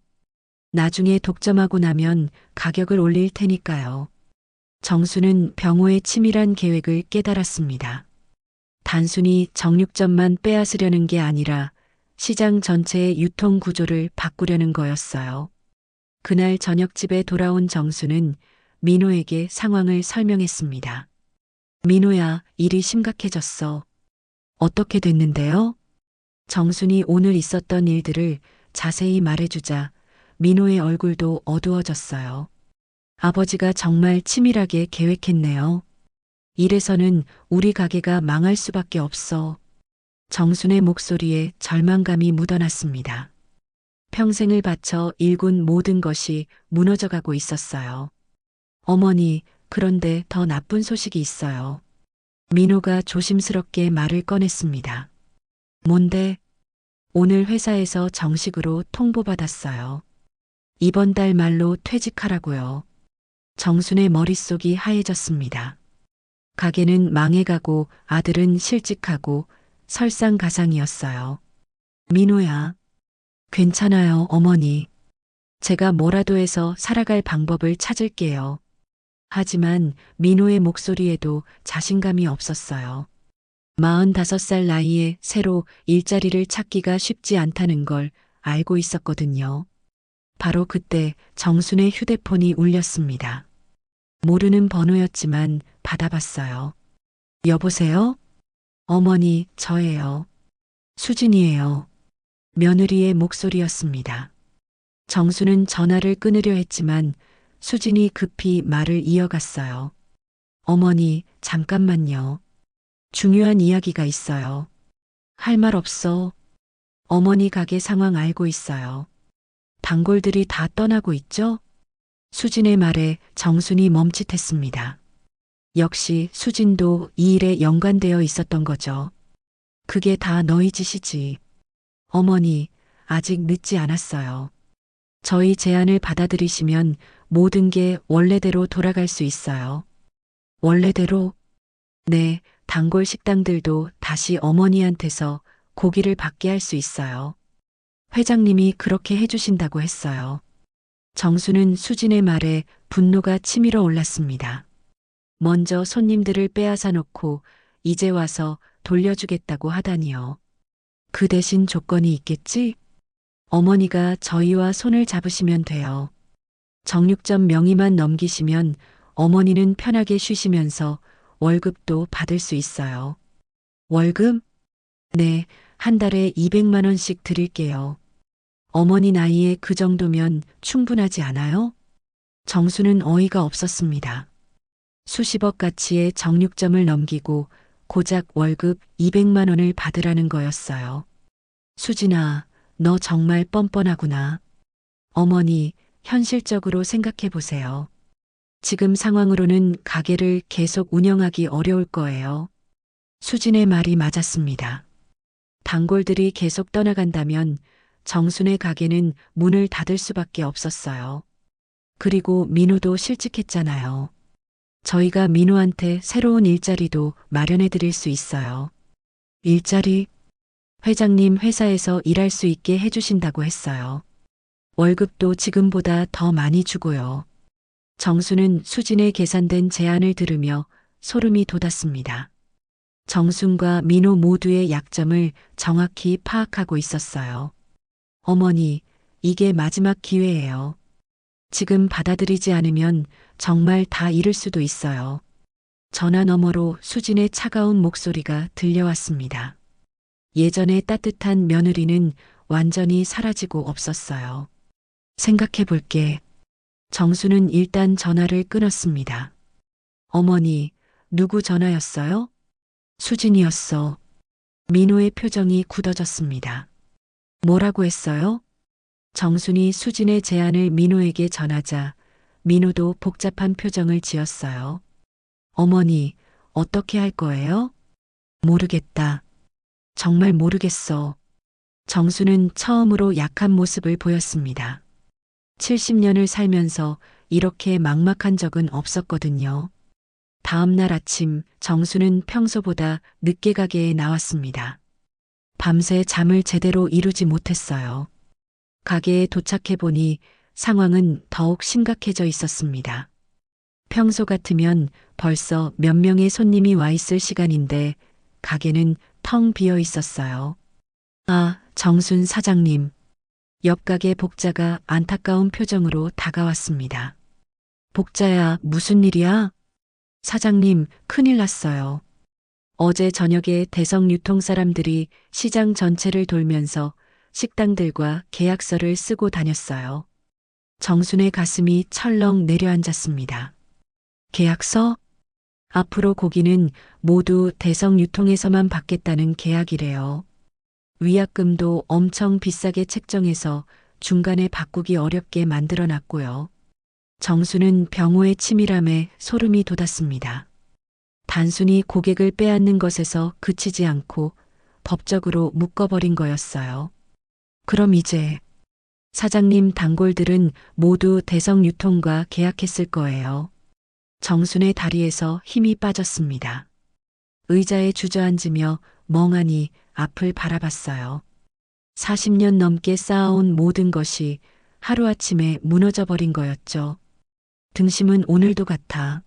나중에 독점하고 나면 가격을 올릴 테니까요. 정수는 병호의 치밀한 계획을 깨달았습니다. 단순히 정육점만 빼앗으려는 게 아니라 시장 전체의 유통 구조를 바꾸려는 거였어요. 그날 저녁 집에 돌아온 정수는 민호에게 상황을 설명했습니다. 민호야, 일이 심각해졌어. 어떻게 됐는데요? 정순이 오늘 있었던 일들을 자세히 말해주자 민호의 얼굴도 어두워졌어요. 아버지가 정말 치밀하게 계획했네요. 이래서는 우리 가게가 망할 수밖에 없어. 정순의 목소리에 절망감이 묻어났습니다. 평생을 바쳐 일군 모든 것이 무너져가고 있었어요. 어머니, 그런데 더 나쁜 소식이 있어요. 민호가 조심스럽게 말을 꺼냈습니다. 뭔데? 오늘 회사에서 정식으로 통보받았어요. 이번 달 말로 퇴직하라고요. 정순의 머릿속이 하얘졌습니다. 가게는 망해가고 아들은 실직하고 설상가상이었어요. 민호야. 괜찮아요, 어머니. 제가 뭐라도 해서 살아갈 방법을 찾을게요. 하지만 민호의 목소리에도 자신감이 없었어요. 45살 나이에 새로 일자리를 찾기가 쉽지 않다는 걸 알고 있었거든요. 바로 그때 정순의 휴대폰이 울렸습니다. 모르는 번호였지만 받아봤어요. 여보세요? 어머니, 저예요. 수진이에요. 며느리의 목소리였습니다. 정수는 전화를 끊으려 했지만 수진이 급히 말을 이어갔어요. 어머니, 잠깐만요. 중요한 이야기가 있어요. 할 말 없어. 어머니 가게 상황 알고 있어요. 단골들이 다 떠나고 있죠? 수진의 말에 정순이 멈칫했습니다. 역시 수진도 이 일에 연관되어 있었던 거죠. 그게 다 너희 짓이지. 어머니, 아직 늦지 않았어요. 저희 제안을 받아들이시면 모든 게 원래대로 돌아갈 수 있어요. 원래대로? 네, 단골 식당들도 다시 어머니한테서 고기를 받게 할 수 있어요. 회장님이 그렇게 해주신다고 했어요. 정수는 수진의 말에 분노가 치밀어 올랐습니다. 먼저 손님들을 빼앗아 놓고 이제 와서 돌려주겠다고 하다니요. 그 대신 조건이 있겠지? 어머니가 저희와 손을 잡으시면 돼요. 정육점 명의만 넘기시면 어머니는 편하게 쉬시면서 월급도 받을 수 있어요. 월급? 네, 한 달에 200만 원씩 드릴게요. 어머니 나이에 그 정도면 충분하지 않아요? 정수는 어이가 없었습니다. 수십억 가치의 정육점을 넘기고 고작 월급 200만 원을 받으라는 거였어요. 수진아, 너 정말 뻔뻔하구나. 어머니, 현실적으로 생각해 보세요. 지금 상황으로는 가게를 계속 운영하기 어려울 거예요. 수진의 말이 맞았습니다. 단골들이 계속 떠나간다면 정순의 가게는 문을 닫을 수밖에 없었어요. 그리고 민호도 실직했잖아요. 저희가 민호한테 새로운 일자리도 마련해 드릴 수 있어요. 일자리? 회장님 회사에서 일할 수 있게 해주신다고 했어요. 월급도 지금보다 더 많이 주고요. 정수는 수진의 계산된 제안을 들으며 소름이 돋았습니다. 정순과 민호 모두의 약점을 정확히 파악하고 있었어요. 어머니, 이게 마지막 기회예요. 지금 받아들이지 않으면 정말 다 잃을 수도 있어요. 전화 너머로 수진의 차가운 목소리가 들려왔습니다. 예전의 따뜻한 며느리는 완전히 사라지고 없었어요. 생각해 볼게. 정수는 일단 전화를 끊었습니다. 어머니, 누구 전화였어요? 수진이었어. 민호의 표정이 굳어졌습니다. 뭐라고 했어요? 정순이 수진의 제안을 민호에게 전하자 민호도 복잡한 표정을 지었어요. 어머니, 어떻게 할 거예요? 모르겠다. 정말 모르겠어. 정수는 처음으로 약한 모습을 보였습니다. 70년을 살면서 이렇게 막막한 적은 없었거든요. 다음 날 아침 정수는 평소보다 늦게 가게에 나왔습니다. 밤새 잠을 제대로 이루지 못했어요. 가게에 도착해 보니 상황은 더욱 심각해져 있었습니다. 평소 같으면 벌써 몇 명의 손님이 와 있을 시간인데 가게는 텅 비어 있었어요. 아, 정순 사장님. 옆 가게 복자가 안타까운 표정으로 다가왔습니다. 복자야, 무슨 일이야? 사장님, 큰일 났어요. 어제 저녁에 대성 유통 사람들이 시장 전체를 돌면서 식당들과 계약서를 쓰고 다녔어요. 정순의 가슴이 철렁 내려앉았습니다. 계약서? 앞으로 고기는 모두 대성 유통에서만 받겠다는 계약이래요. 위약금도 엄청 비싸게 책정해서 중간에 바꾸기 어렵게 만들어 놨고요. 정수는 병호의 치밀함에 소름이 돋았습니다. 단순히 고객을 빼앗는 것에서 그치지 않고 법적으로 묶어버린 거였어요. 그럼 이제 사장님 단골들은 모두 대성 유통과 계약했을 거예요. 정순의 다리에서 힘이 빠졌습니다. 의자에 주저앉으며 멍하니 앞을 바라봤어요. 40년 넘게 쌓아온 모든 것이 하루아침에 무너져 버린 거였죠. 등심은 오늘도 같아.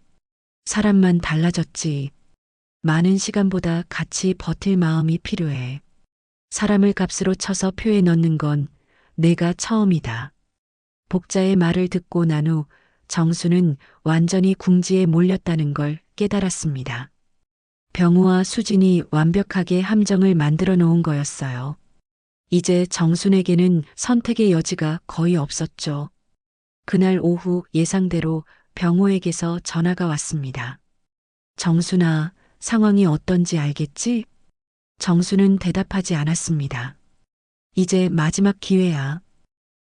사람만 달라졌지. 많은 시간보다 같이 버틸 마음이 필요해. 사람을 값으로 쳐서 표에 넣는 건 내가 처음이다. 복자의 말을 듣고 난 후 정수는 완전히 궁지에 몰렸다는 걸 깨달았습니다. 병우와 수진이 완벽하게 함정을 만들어 놓은 거였어요. 이제 정순에게는 선택의 여지가 거의 없었죠. 그날 오후 예상대로 병호에게서 전화가 왔습니다. 정순아, 상황이 어떤지 알겠지? 정수는 대답하지 않았습니다. 이제 마지막 기회야.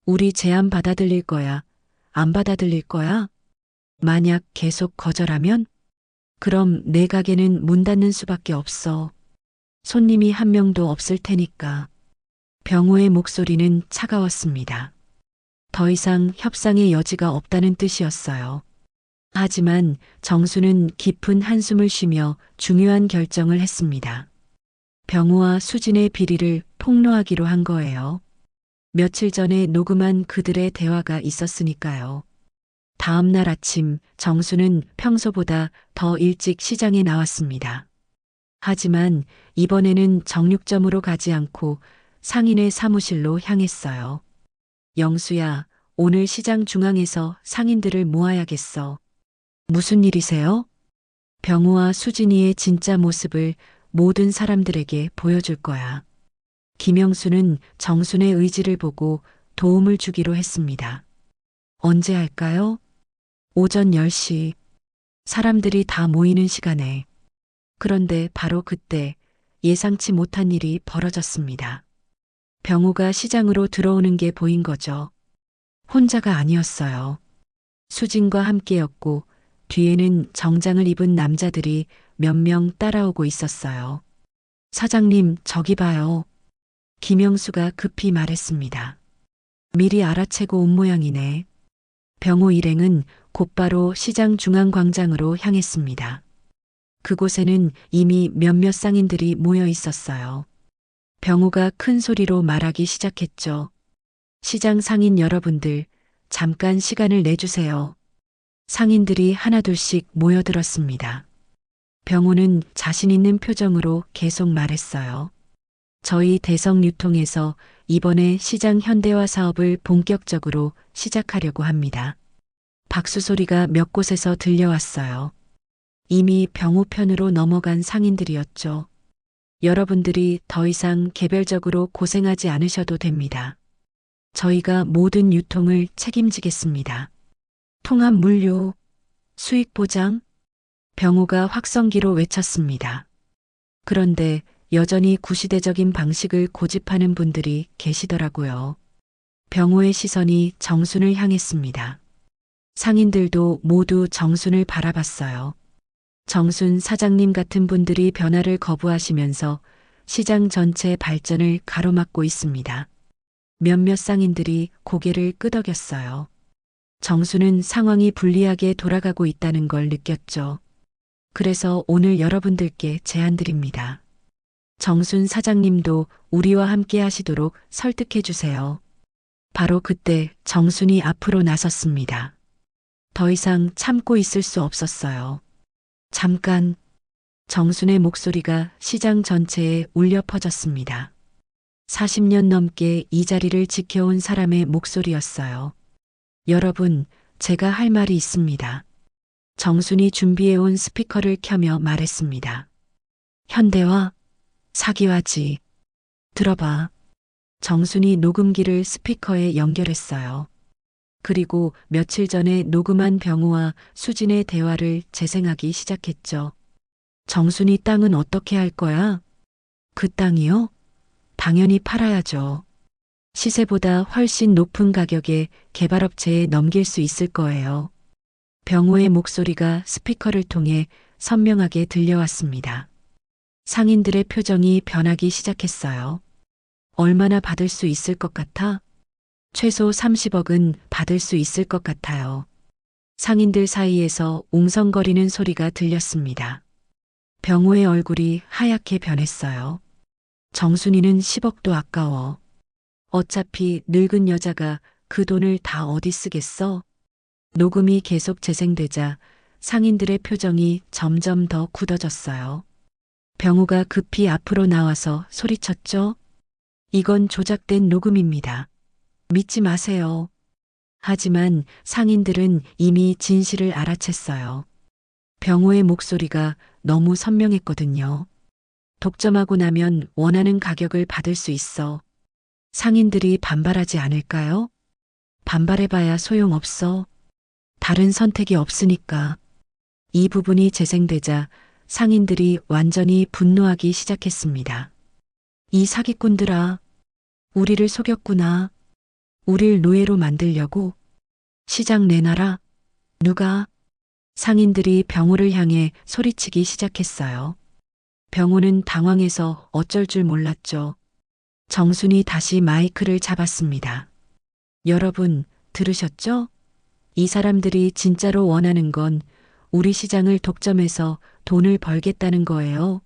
우리 제안 받아들일 거야? 안 받아들일 거야? 만약 계속 거절하면? 그럼 내 가게는 문 닫는 수밖에 없어. 손님이 한 명도 없을 테니까. 병호의 목소리는 차가웠습니다. 더 이상 협상의 여지가 없다는 뜻이었어요. 하지만 정수는 깊은 한숨을 쉬며 중요한 결정을 했습니다. 병호와 수진의 비리를 폭로하기로 한 거예요. 며칠 전에 녹음한 그들의 대화가 있었으니까요. 다음 날 아침 정수는 평소보다 더 일찍 시장에 나왔습니다. 하지만 이번에는 정육점으로 가지 않고 상인의 사무실로 향했어요. 영수야, 오늘 시장 중앙에서 상인들을 모아야겠어. 무슨 일이세요? 병우와 수진이의 진짜 모습을 모든 사람들에게 보여줄 거야. 김영수는 정순의 의지를 보고 도움을 주기로 했습니다. 언제 할까요? 오전 10시. 사람들이 다 모이는 시간에. 그런데 바로 그때 예상치 못한 일이 벌어졌습니다. 병우가 시장으로 들어오는 게 보인 거죠. 혼자가 아니었어요. 수진과 함께였고 뒤에는 정장을 입은 남자들이 몇 명 따라오고 있었어요. 사장님, 저기 봐요. 김영수가 급히 말했습니다. 미리 알아채고 온 모양이네. 병호 일행은 곧바로 시장 중앙광장으로 향했습니다. 그곳에는 이미 몇몇 상인들이 모여 있었어요. 병호가 큰 소리로 말하기 시작했죠. 시장 상인 여러분들, 잠깐 시간을 내주세요. 상인들이 하나둘씩 모여들었습니다. 병호는 자신 있는 표정으로 계속 말했어요. 저희 대성유통에서 이번에 시장 현대화 사업을 본격적으로 시작하려고 합니다. 박수 소리가 몇 곳에서 들려왔어요. 이미 병호 편으로 넘어간 상인들이었죠. 여러분들이 더 이상 개별적으로 고생하지 않으셔도 됩니다. 저희가 모든 유통을 책임지겠습니다. 통합 물류, 수익 보장, 병호가 확성기로 외쳤습니다. 그런데 여전히 구시대적인 방식을 고집하는 분들이 계시더라고요. 병호의 시선이 정순을 향했습니다. 상인들도 모두 정순을 바라봤어요. 정순 사장님 같은 분들이 변화를 거부하시면서 시장 전체 발전을 가로막고 있습니다. 몇몇 상인들이 고개를 끄덕였어요. 정순은 상황이 불리하게 돌아가고 있다는 걸 느꼈죠. 그래서 오늘 여러분들께 제안드립니다. 정순 사장님도 우리와 함께 하시도록 설득해 주세요. 바로 그때 정순이 앞으로 나섰습니다. 더 이상 참고 있을 수 없었어요. 잠깐, 정순의 목소리가 시장 전체에 울려 퍼졌습니다. 40년 넘게 이 자리를 지켜온 사람의 목소리였어요. 여러분, 제가 할 말이 있습니다. 정순이 준비해온 스피커를 켜며 말했습니다. 현대화, 사기화지. 들어봐. 정순이 녹음기를 스피커에 연결했어요. 그리고 며칠 전에 녹음한 병우와 수진의 대화를 재생하기 시작했죠. 정순이 땅은 어떻게 할 거야? 그 땅이요? 당연히 팔아야죠. 시세보다 훨씬 높은 가격에 개발업체에 넘길 수 있을 거예요. 병우의 목소리가 스피커를 통해 선명하게 들려왔습니다. 상인들의 표정이 변하기 시작했어요. 얼마나 받을 수 있을 것 같아? 최소 30억은 받을 수 있을 것 같아요. 상인들 사이에서 웅성거리는 소리가 들렸습니다. 병호의 얼굴이 하얗게 변했어요. 정순이는 10억도 아까워. 어차피 늙은 여자가 그 돈을 다 어디 쓰겠어? 녹음이 계속 재생되자 상인들의 표정이 점점 더 굳어졌어요. 병호가 급히 앞으로 나와서 소리쳤죠. 이건 조작된 녹음입니다. 믿지 마세요. 하지만 상인들은 이미 진실을 알아챘어요. 병호의 목소리가 너무 선명했거든요. 독점하고 나면 원하는 가격을 받을 수 있어. 상인들이 반발하지 않을까요? 반발해봐야 소용없어. 다른 선택이 없으니까. 이 부분이 재생되자 상인들이 완전히 분노하기 시작했습니다. 이 사기꾼들아, 우리를 속였구나. 우릴 노예로 만들려고. 시장 내놔라. 누가? 상인들이 병호를 향해 소리치기 시작했어요. 병호는 당황해서 어쩔 줄 몰랐죠. 정순이 다시 마이크를 잡았습니다. 여러분, 들으셨죠? 이 사람들이 진짜로 원하는 건 우리 시장을 독점해서 돈을 벌겠다는 거예요.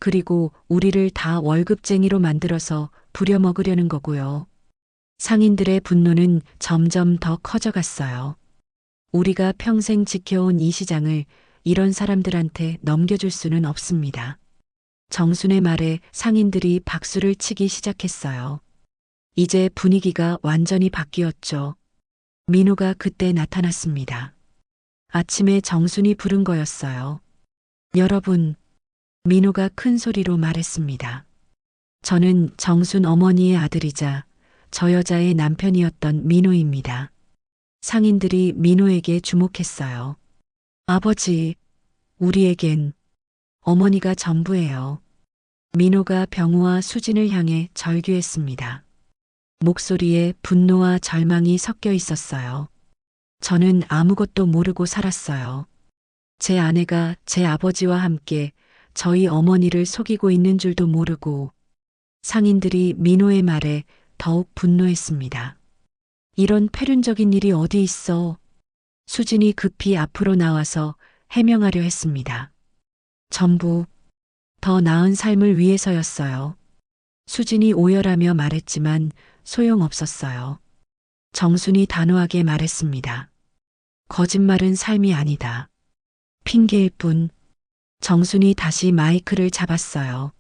그리고 우리를 다 월급쟁이로 만들어서 부려먹으려는 거고요. 상인들의 분노는 점점 더 커져갔어요. 우리가 평생 지켜온 이 시장을 이런 사람들한테 넘겨줄 수는 없습니다. 정순의 말에 상인들이 박수를 치기 시작했어요. 이제 분위기가 완전히 바뀌었죠. 민호가 그때 나타났습니다. 아침에 정순이 부른 거였어요. 여러분, 민호가 큰 소리로 말했습니다. 저는 정순 어머니의 아들이자 저 여자의 남편이었던 민호입니다. 상인들이 민호에게 주목했어요. 아버지, 우리에겐 어머니가 전부예요. 민호가 병우와 수진을 향해 절규했습니다. 목소리에 분노와 절망이 섞여 있었어요. 저는 아무것도 모르고 살았어요. 제 아내가 제 아버지와 함께 저희 어머니를 속이고 있는 줄도 모르고. 상인들이 민호의 말에 더욱 분노했습니다. 이런 패륜적인 일이 어디 있어? 수진이 급히 앞으로 나와서 해명하려 했습니다. 전부 더 나은 삶을 위해서였어요. 수진이 오열하며 말했지만 소용없었어요. 정순이 단호하게 말했습니다. 거짓말은 삶이 아니다. 핑계일 뿐. 정순이 다시 마이크를 잡았어요.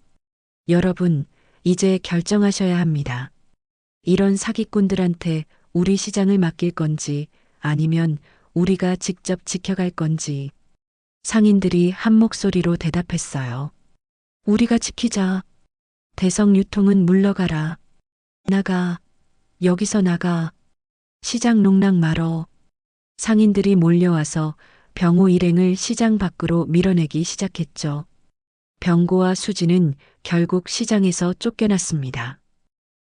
여러분, 이제 결정하셔야 합니다. 이런 사기꾼들한테 우리 시장을 맡길 건지 아니면 우리가 직접 지켜갈 건지. 상인들이 한 목소리로 대답했어요. 우리가 지키자. 대성 유통은 물러가라. 나가. 여기서 나가. 시장 농락 말어. 상인들이 몰려와서 병호 일행을 시장 밖으로 밀어내기 시작했죠. 병고와 수진은 결국 시장에서 쫓겨났습니다.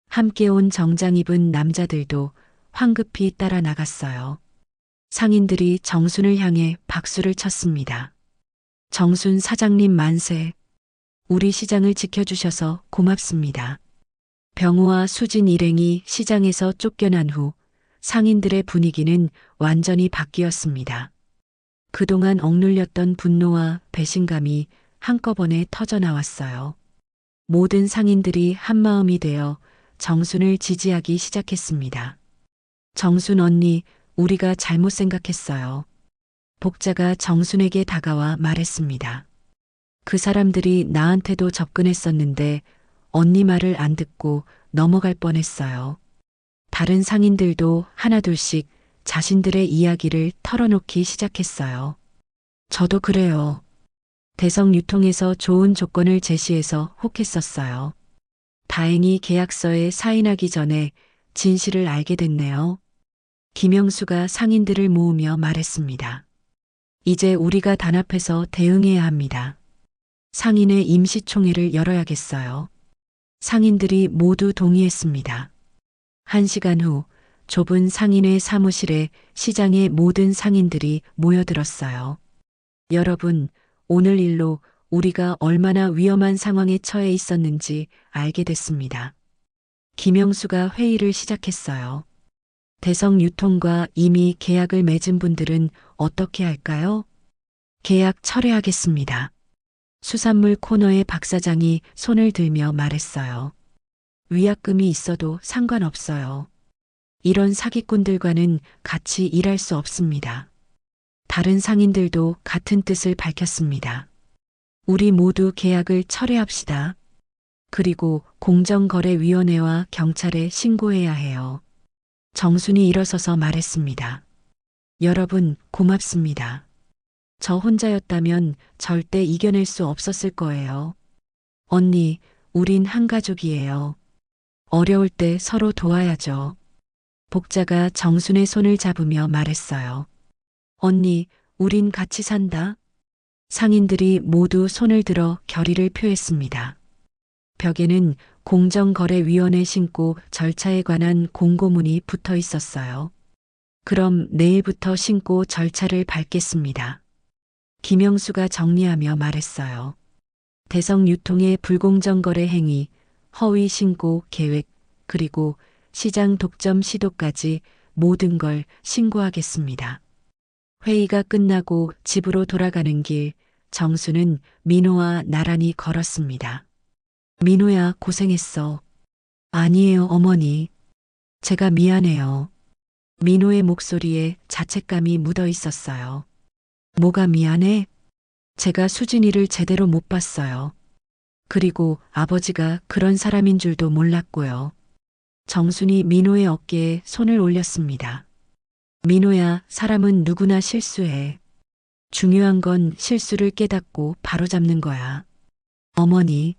함께 온 정장 입은 남자들도 황급히 따라 나갔어요. 상인들이 정순을 향해 박수를 쳤습니다. 정순 사장님 만세. 우리 시장을 지켜주셔서 고맙습니다. 병우와 수진 일행이 시장에서 쫓겨난 후 상인들의 분위기는 완전히 바뀌었습니다. 그동안 억눌렸던 분노와 배신감이 한꺼번에 터져나왔어요. 모든 상인들이 한마음이 되어 정순을 지지하기 시작했습니다. 정순 언니, 우리가 잘못 생각했어요. 복자가 정순에게 다가와 말했습니다. 그 사람들이 나한테도 접근했었는데 언니 말을 안 듣고 넘어갈 뻔했어요. 다른 상인들도 하나둘씩 자신들의 이야기를 털어놓기 시작했어요. 저도 그래요. 대성 유통에서 좋은 조건을 제시해서 혹했었어요. 다행히 계약서에 사인하기 전에 진실을 알게 됐네요. 김영수가 상인들을 모으며 말했습니다. 이제 우리가 단합해서 대응해야 합니다. 상인의 임시총회를 열어야겠어요. 상인들이 모두 동의했습니다. 1시간 후 좁은 상인회 사무실에 시장의 모든 상인들이 모여들었어요. 여러분, 오늘 일로 우리가 얼마나 위험한 상황에 처해 있었는지 알게 됐습니다. 김영수가 회의를 시작했어요. 대성 유통과 이미 계약을 맺은 분들은 어떻게 할까요? 계약 철회하겠습니다. 수산물 코너의 박 사장이 손을 들며 말했어요. 위약금이 있어도 상관없어요. 이런 사기꾼들과는 같이 일할 수 없습니다. 다른 상인들도 같은 뜻을 밝혔습니다. 우리 모두 계약을 철회합시다. 그리고 공정거래위원회와 경찰에 신고해야 해요. 정순이 일어서서 말했습니다. 여러분, 고맙습니다. 저 혼자였다면 절대 이겨낼 수 없었을 거예요. 언니, 우린 한 가족이에요. 어려울 때 서로 도와야죠. 복자가 정순의 손을 잡으며 말했어요. 언니, 우린 같이 산다. 상인들이 모두 손을 들어 결의를 표했습니다. 벽에는 공정거래위원회 신고 절차에 관한 공고문이 붙어 있었어요. 그럼 내일부터 신고 절차를 밟겠습니다. 김영수가 정리하며 말했어요. 대성 유통의 불공정 거래 행위, 허위 신고 계획, 그리고 시장 독점 시도까지 모든 걸 신고하겠습니다. 회의가 끝나고 집으로 돌아가는 길, 정수는 민호와 나란히 걸었습니다. 민호야, 고생했어. 아니에요, 어머니. 제가 미안해요. 민호의 목소리에 자책감이 묻어 있었어요. 뭐가 미안해? 제가 수진이를 제대로 못 봤어요. 그리고 아버지가 그런 사람인 줄도 몰랐고요. 정순이 민호의 어깨에 손을 올렸습니다. 민호야, 사람은 누구나 실수해. 중요한 건 실수를 깨닫고 바로잡는 거야. 어머니.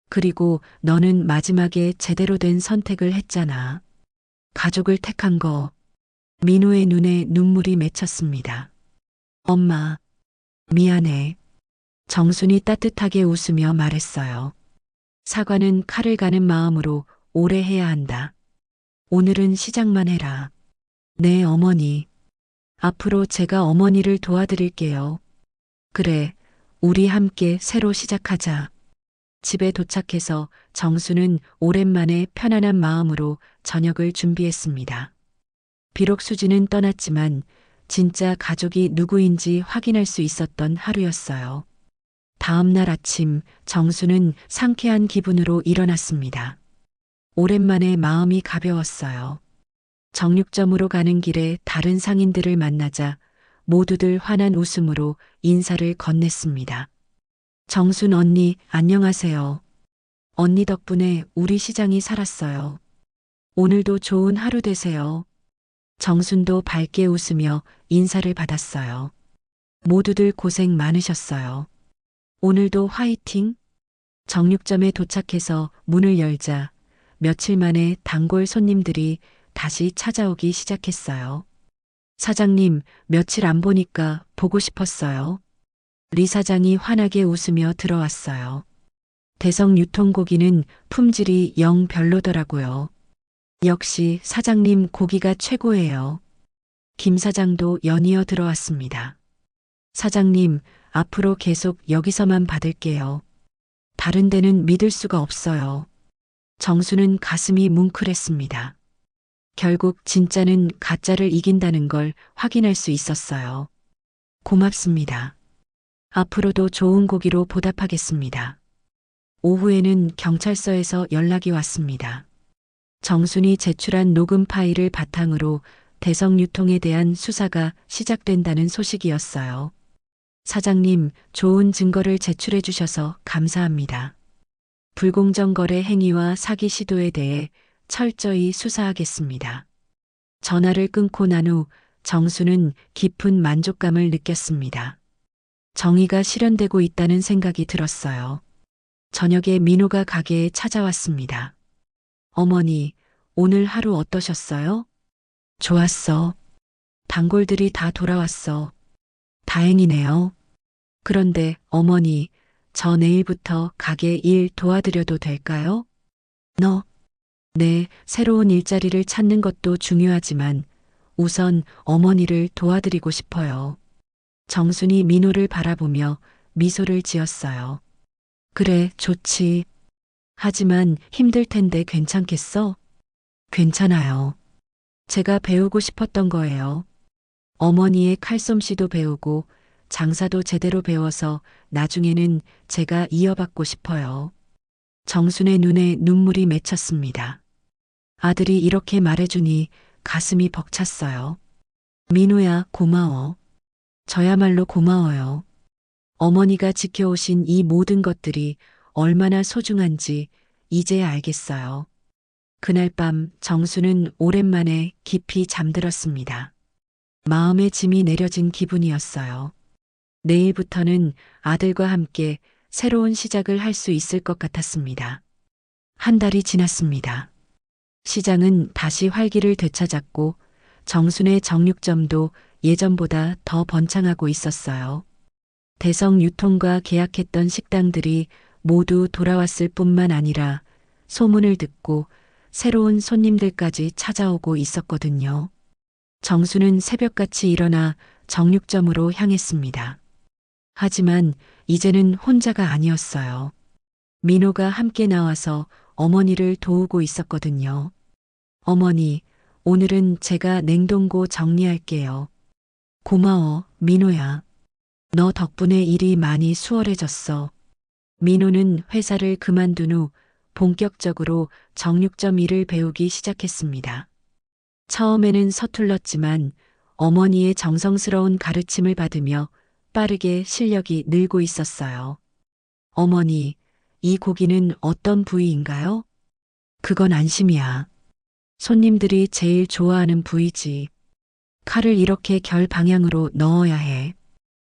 그리고 너는 마지막에 제대로 된 선택을 했잖아. 가족을 택한 거. 민호의 눈에 눈물이 맺혔습니다. 엄마, 미안해. 정순이 따뜻하게 웃으며 말했어요. 사과는 칼을 가는 마음으로 오래 해야 한다. 오늘은 시작만 해라. 네, 어머니. 앞으로 제가 어머니를 도와드릴게요. 그래, 우리 함께 새로 시작하자. 집에 도착해서 정수는 오랜만에 편안한 마음으로 저녁을 준비했습니다. 비록 수지는 떠났지만 진짜 가족이 누구인지 확인할 수 있었던 하루였어요. 다음 날 아침 정수는 상쾌한 기분으로 일어났습니다. 오랜만에 마음이 가벼웠어요. 정육점으로 가는 길에 다른 상인들을 만나자 모두들 환한 웃음으로 인사를 건넸습니다. 정순 언니, 안녕하세요. 언니 덕분에 우리 시장이 살았어요. 오늘도 좋은 하루 되세요. 정순도 밝게 웃으며 인사를 받았어요. 모두들 고생 많으셨어요. 오늘도 화이팅! 정육점에 도착해서 문을 열자 며칠 만에 단골 손님들이 다시 찾아오기 시작했어요. 사장님, 며칠 안 보니까 보고 싶었어요. 리 사장이 환하게 웃으며 들어왔어요. 대성 유통고기는 품질이 영 별로더라고요. 역시 사장님 고기가 최고예요. 김 사장도 연이어 들어왔습니다. 사장님, 앞으로 계속 여기서만 받을게요. 다른 데는 믿을 수가 없어요. 정수는 가슴이 뭉클했습니다. 결국 진짜는 가짜를 이긴다는 걸 확인할 수 있었어요. 고맙습니다. 앞으로도 좋은 고기로 보답하겠습니다. 오후에는 경찰서에서 연락이 왔습니다. 정순이 제출한 녹음 파일을 바탕으로 대성유통에 대한 수사가 시작된다는 소식이었어요. 사장님, 좋은 증거를 제출해 주셔서 감사합니다. 불공정 거래 행위와 사기 시도에 대해 철저히 수사하겠습니다. 전화를 끊고 난 후 정수는 깊은 만족감을 느꼈습니다. 정의가 실현되고 있다는 생각이 들었어요. 저녁에 민호가 가게에 찾아왔습니다. 어머니, 오늘 하루 어떠셨어요? 좋았어. 단골들이 다 돌아왔어. 다행이네요. 그런데 어머니, 저 내일부터 가게 일 도와드려도 될까요? 네, 새로운 일자리를 찾는 것도 중요하지만 우선 어머니를 도와드리고 싶어요. 정순이 민호를 바라보며 미소를 지었어요. 그래, 좋지. 하지만 힘들 텐데 괜찮겠어? 괜찮아요. 제가 배우고 싶었던 거예요. 어머니의 칼솜씨도 배우고 장사도 제대로 배워서 나중에는 제가 이어받고 싶어요. 정순의 눈에 눈물이 맺혔습니다. 아들이 이렇게 말해주니 가슴이 벅찼어요. 민호야, 고마워. 저야말로 고마워요. 어머니가 지켜오신 이 모든 것들이 얼마나 소중한지 이제 알겠어요. 그날 밤 정수는 오랜만에 깊이 잠들었습니다. 마음의 짐이 내려진 기분이었어요. 내일부터는 아들과 함께 새로운 시작을 할 수 있을 것 같았습니다. 한 달이 지났습니다. 시장은 다시 활기를 되찾았고 정순의 정육점도 예전보다 더 번창하고 있었어요. 대성 유통과 계약했던 식당들이 모두 돌아왔을 뿐만 아니라 소문을 듣고 새로운 손님들까지 찾아오고 있었거든요. 정수는 새벽같이 일어나 정육점으로 향했습니다. 하지만 이제는 혼자가 아니었어요. 민호가 함께 나와서 어머니를 도우고 있었거든요. 어머니, 오늘은 제가 냉동고 정리할게요. 고마워, 민호야. 너 덕분에 일이 많이 수월해졌어. 민호는 회사를 그만둔 후 본격적으로 정육점 일을 배우기 시작했습니다. 처음에는 서툴렀지만 어머니의 정성스러운 가르침을 받으며 빠르게 실력이 늘고 있었어요. 어머니, 이 고기는 어떤 부위인가요? 그건 안심이야. 손님들이 제일 좋아하는 부위지. 칼을 이렇게 결 방향으로 넣어야 해.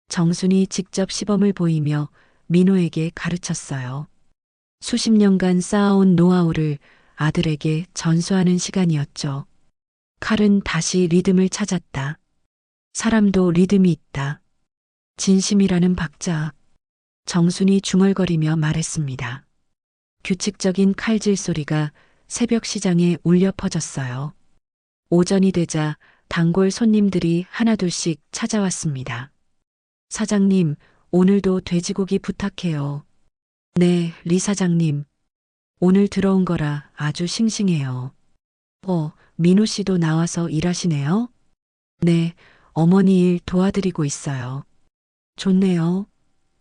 정순이 직접 시범을 보이며 민호에게 가르쳤어요. 수십 년간 쌓아온 노하우를 아들에게 전수하는 시간이었죠. 칼은 다시 리듬을 찾았다. 사람도 리듬이 있다. 진심이라는 박자. 정순이 중얼거리며 말했습니다. 규칙적인 칼질 소리가 새벽 시장에 울려 퍼졌어요. 오전이 되자 단골 손님들이 하나둘씩 찾아왔습니다. 사장님, 오늘도 돼지고기 부탁해요. 네, 리 사장님. 오늘 들어온 거라 아주 싱싱해요. 민호 씨도 나와서 일하시네요? 네, 어머니 일 도와드리고 있어요. 좋네요.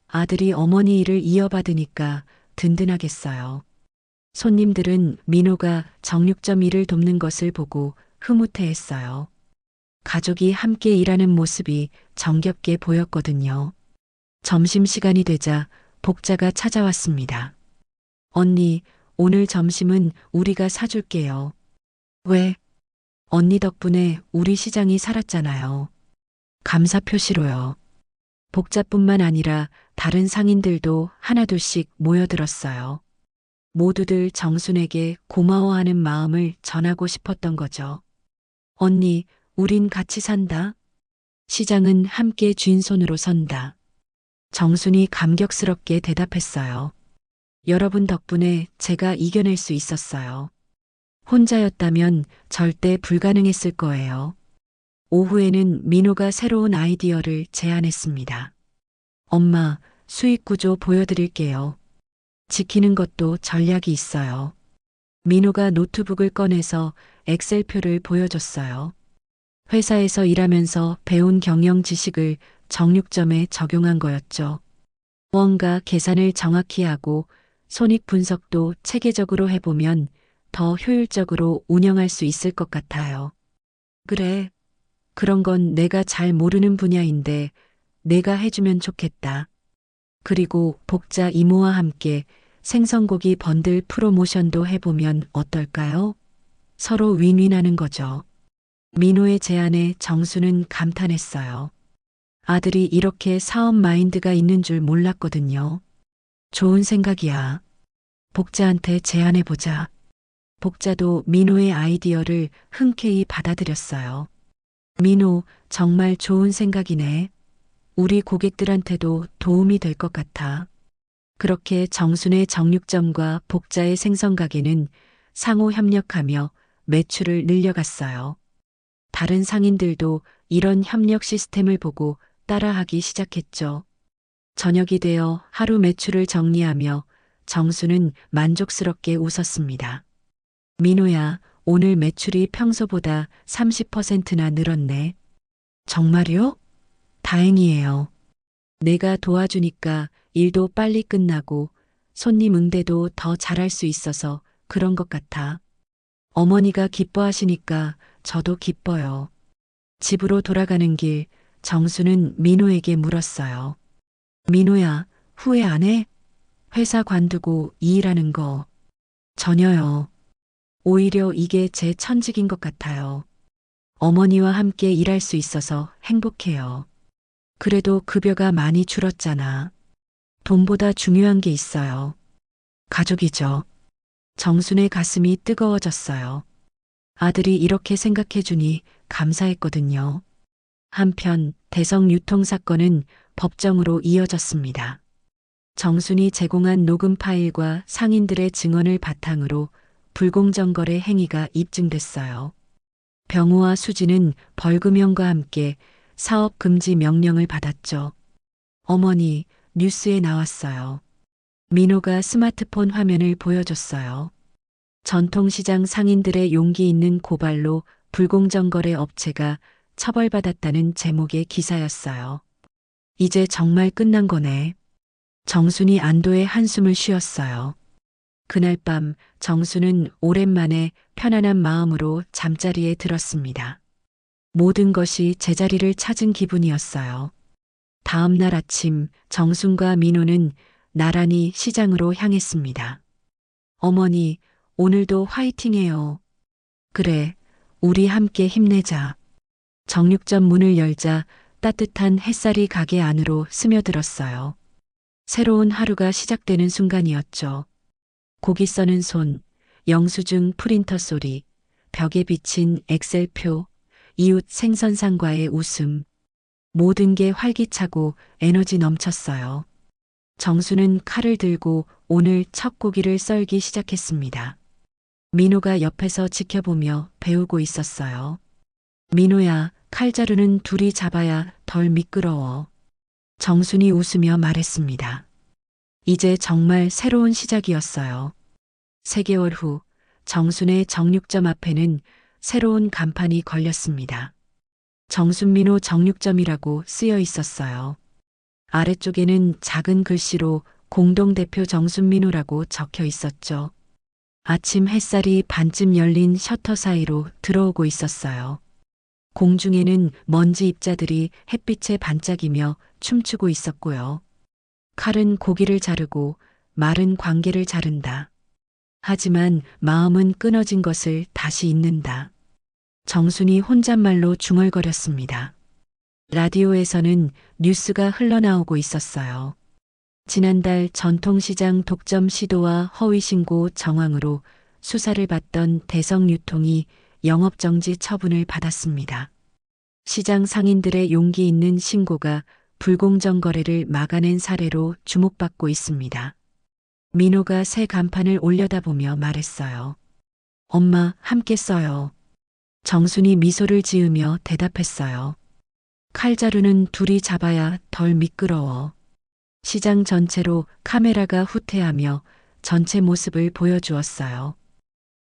아들이 어머니 일을 이어받으니까 든든하겠어요. 손님들은 민호가 정육점 일을 돕는 것을 보고 흐뭇해했어요. 가족이 함께 일하는 모습이 정겹게 보였거든요. 점심시간이 되자 복자가 찾아왔습니다. 언니, 오늘 점심은 우리가 사줄게요. 왜? 언니 덕분에 우리 시장이 살았잖아요. 감사 표시로요. 복자뿐만 아니라 다른 상인들도 하나둘씩 모여들었어요. 모두들 정순에게 고마워하는 마음을 전하고 싶었던 거죠. 언니, 우린 같이 산다. 시장은 함께 쥔 손으로 선다. 정순이 감격스럽게 대답했어요. 여러분 덕분에 제가 이겨낼 수 있었어요. 혼자였다면 절대 불가능했을 거예요. 오후에는 민호가 새로운 아이디어를 제안했습니다. 엄마, 수익 구조 보여드릴게요. 지키는 것도 전략이 있어요. 민호가 노트북을 꺼내서 엑셀표를 보여줬어요. 회사에서 일하면서 배운 경영 지식을 정육점에 적용한 거였죠. 무언가 계산을 정확히 하고 손익 분석도 체계적으로 해보면 더 효율적으로 운영할 수 있을 것 같아요. 그래. 그런 건 내가 잘 모르는 분야인데 내가 해주면 좋겠다. 그리고 복자 이모와 함께 생선고기 번들 프로모션도 해보면 어떨까요? 서로 윈윈하는 거죠. 민호의 제안에 정수는 감탄했어요. 아들이 이렇게 사업 마인드가 있는 줄 몰랐거든요. 좋은 생각이야. 복자한테 제안해보자. 복자도 민호의 아이디어를 흔쾌히 받아들였어요. 민호, 정말 좋은 생각이네. 우리 고객들한테도 도움이 될 것 같아. 그렇게 정순의 정육점과 복자의 생선가게는 상호 협력하며 매출을 늘려갔어요. 다른 상인들도 이런 협력 시스템을 보고 따라하기 시작했죠. 저녁이 되어 하루 매출을 정리하며 정수는 만족스럽게 웃었습니다. 민호야, 오늘 매출이 평소보다 30%나 늘었네. 정말요? 다행이에요. 내가 도와주니까 일도 빨리 끝나고 손님 응대도 더 잘할 수 있어서 그런 것 같아. 어머니가 기뻐하시니까 저도 기뻐요. 집으로 돌아가는 길, 정수는 민호에게 물었어요. 민호야, 후회 안 해? 회사 관두고 이 일하는 거. 전혀요. 오히려 이게 제 천직인 것 같아요. 어머니와 함께 일할 수 있어서 행복해요. 그래도 급여가 많이 줄었잖아. 돈보다 중요한 게 있어요. 가족이죠. 정순의 가슴이 뜨거워졌어요. 아들이 이렇게 생각해주니 감사했거든요. 한편 대성 유통 사건은 법정으로 이어졌습니다. 정순이 제공한 녹음 파일과 상인들의 증언을 바탕으로 불공정 거래 행위가 입증됐어요. 병우와 수지는 벌금형과 함께 사업 금지 명령을 받았죠. 어머니, 뉴스에 나왔어요. 민호가 스마트폰 화면을 보여줬어요. 전통시장 상인들의 용기 있는 고발로 불공정 거래 업체가 처벌받았다는 제목의 기사였어요. 이제 정말 끝난 거네. 정순이 안도의 한숨을 쉬었어요. 그날 밤 정순은 오랜만에 편안한 마음으로 잠자리에 들었습니다. 모든 것이 제자리를 찾은 기분이었어요. 다음 날 아침 정순과 민호는 나란히 시장으로 향했습니다. 어머니, 오늘도 화이팅해요. 그래, 우리 함께 힘내자. 정육점 문을 열자 따뜻한 햇살이 가게 안으로 스며들었어요. 새로운 하루가 시작되는 순간이었죠. 고기 써는 손, 영수증 프린터 소리, 벽에 비친 엑셀표, 이웃 생선상과의 웃음. 모든 게 활기차고 에너지 넘쳤어요. 정수는 칼을 들고 오늘 첫 고기를 썰기 시작했습니다. 민호가 옆에서 지켜보며 배우고 있었어요. 민호야, 칼자루는 둘이 잡아야 덜 미끄러워. 정순이 웃으며 말했습니다. 이제 정말 새로운 시작이었어요. 3개월 후 정순의 정육점 앞에는 새로운 간판이 걸렸습니다. 정순민호 정육점이라고 쓰여 있었어요. 아래쪽에는 작은 글씨로 공동대표 정순민호라고 적혀 있었죠. 아침 햇살이 반쯤 열린 셔터 사이로 들어오고 있었어요. 공중에는 먼지 입자들이 햇빛에 반짝이며 춤추고 있었고요. 칼은 고기를 자르고 말은 관계를 자른다. 하지만 마음은 끊어진 것을 다시 잇는다. 정순이 혼잣말로 중얼거렸습니다. 라디오에서는 뉴스가 흘러나오고 있었어요. 지난달 전통시장 독점 시도와 허위신고 정황으로 수사를 받던 대성유통이 영업정지 처분을 받았습니다. 시장 상인들의 용기 있는 신고가 불공정 거래를 막아낸 사례로 주목받고 있습니다. 민호가 새 간판을 올려다보며 말했어요. 엄마, 함께 써요. 정순이 미소를 지으며 대답했어요. 칼자루는 둘이 잡아야 덜 미끄러워. 시장 전체로 카메라가 후퇴하며 전체 모습을 보여주었어요.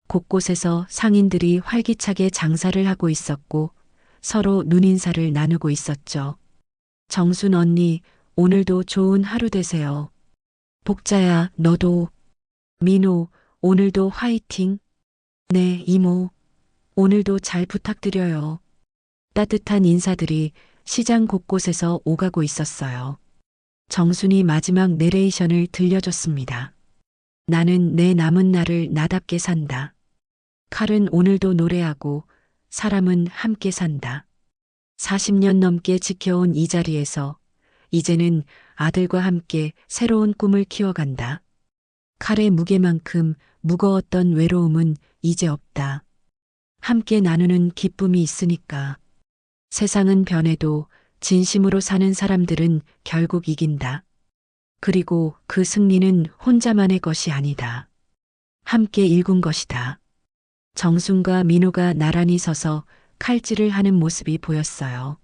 곳곳에서 상인들이 활기차게 장사를 하고 있었고 서로 눈인사를 나누고 있었죠. 정순 언니, 오늘도 좋은 하루 되세요. 복자야, 너도. 민호, 오늘도 화이팅. 네, 이모. 오늘도 잘 부탁드려요. 따뜻한 인사들이 시장 곳곳에서 오가고 있었어요. 정순이 마지막 내레이션을 들려줬습니다. 나는 내 남은 날을 나답게 산다. 칼은 오늘도 노래하고 사람은 함께 산다. 40년 넘게 지켜온 이 자리에서 이제는 아들과 함께 새로운 꿈을 키워간다. 칼의 무게만큼 무거웠던 외로움은 이제 없다. 함께 나누는 기쁨이 있으니까. 세상은 변해도 진심으로 사는 사람들은 결국 이긴다. 그리고 그 승리는 혼자만의 것이 아니다. 함께 일군 것이다. 정순과 민호가 나란히 서서 칼질을 하는 모습이 보였어요.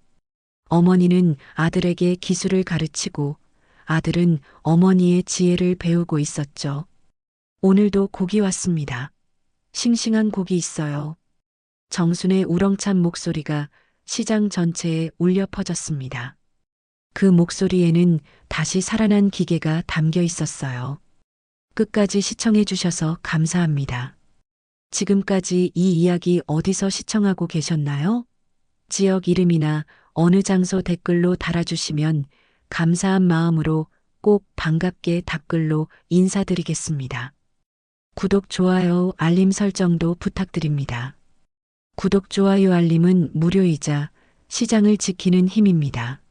어머니는 아들에게 기술을 가르치고 아들은 어머니의 지혜를 배우고 있었죠. 오늘도 고기 왔습니다. 싱싱한 고기 있어요. 정순의 우렁찬 목소리가 시장 전체에 울려 퍼졌습니다. 그 목소리에는 다시 살아난 기계가 담겨 있었어요. 끝까지 시청해 주셔서 감사합니다. 지금까지 이 이야기 어디서 시청하고 계셨나요? 지역 이름이나 어느 장소 댓글로 달아주시면 감사한 마음으로 꼭 반갑게 답글로 인사드리겠습니다. 구독, 좋아요, 알림 설정도 부탁드립니다. 구독, 좋아요, 알림은 무료이자 시장을 지키는 힘입니다.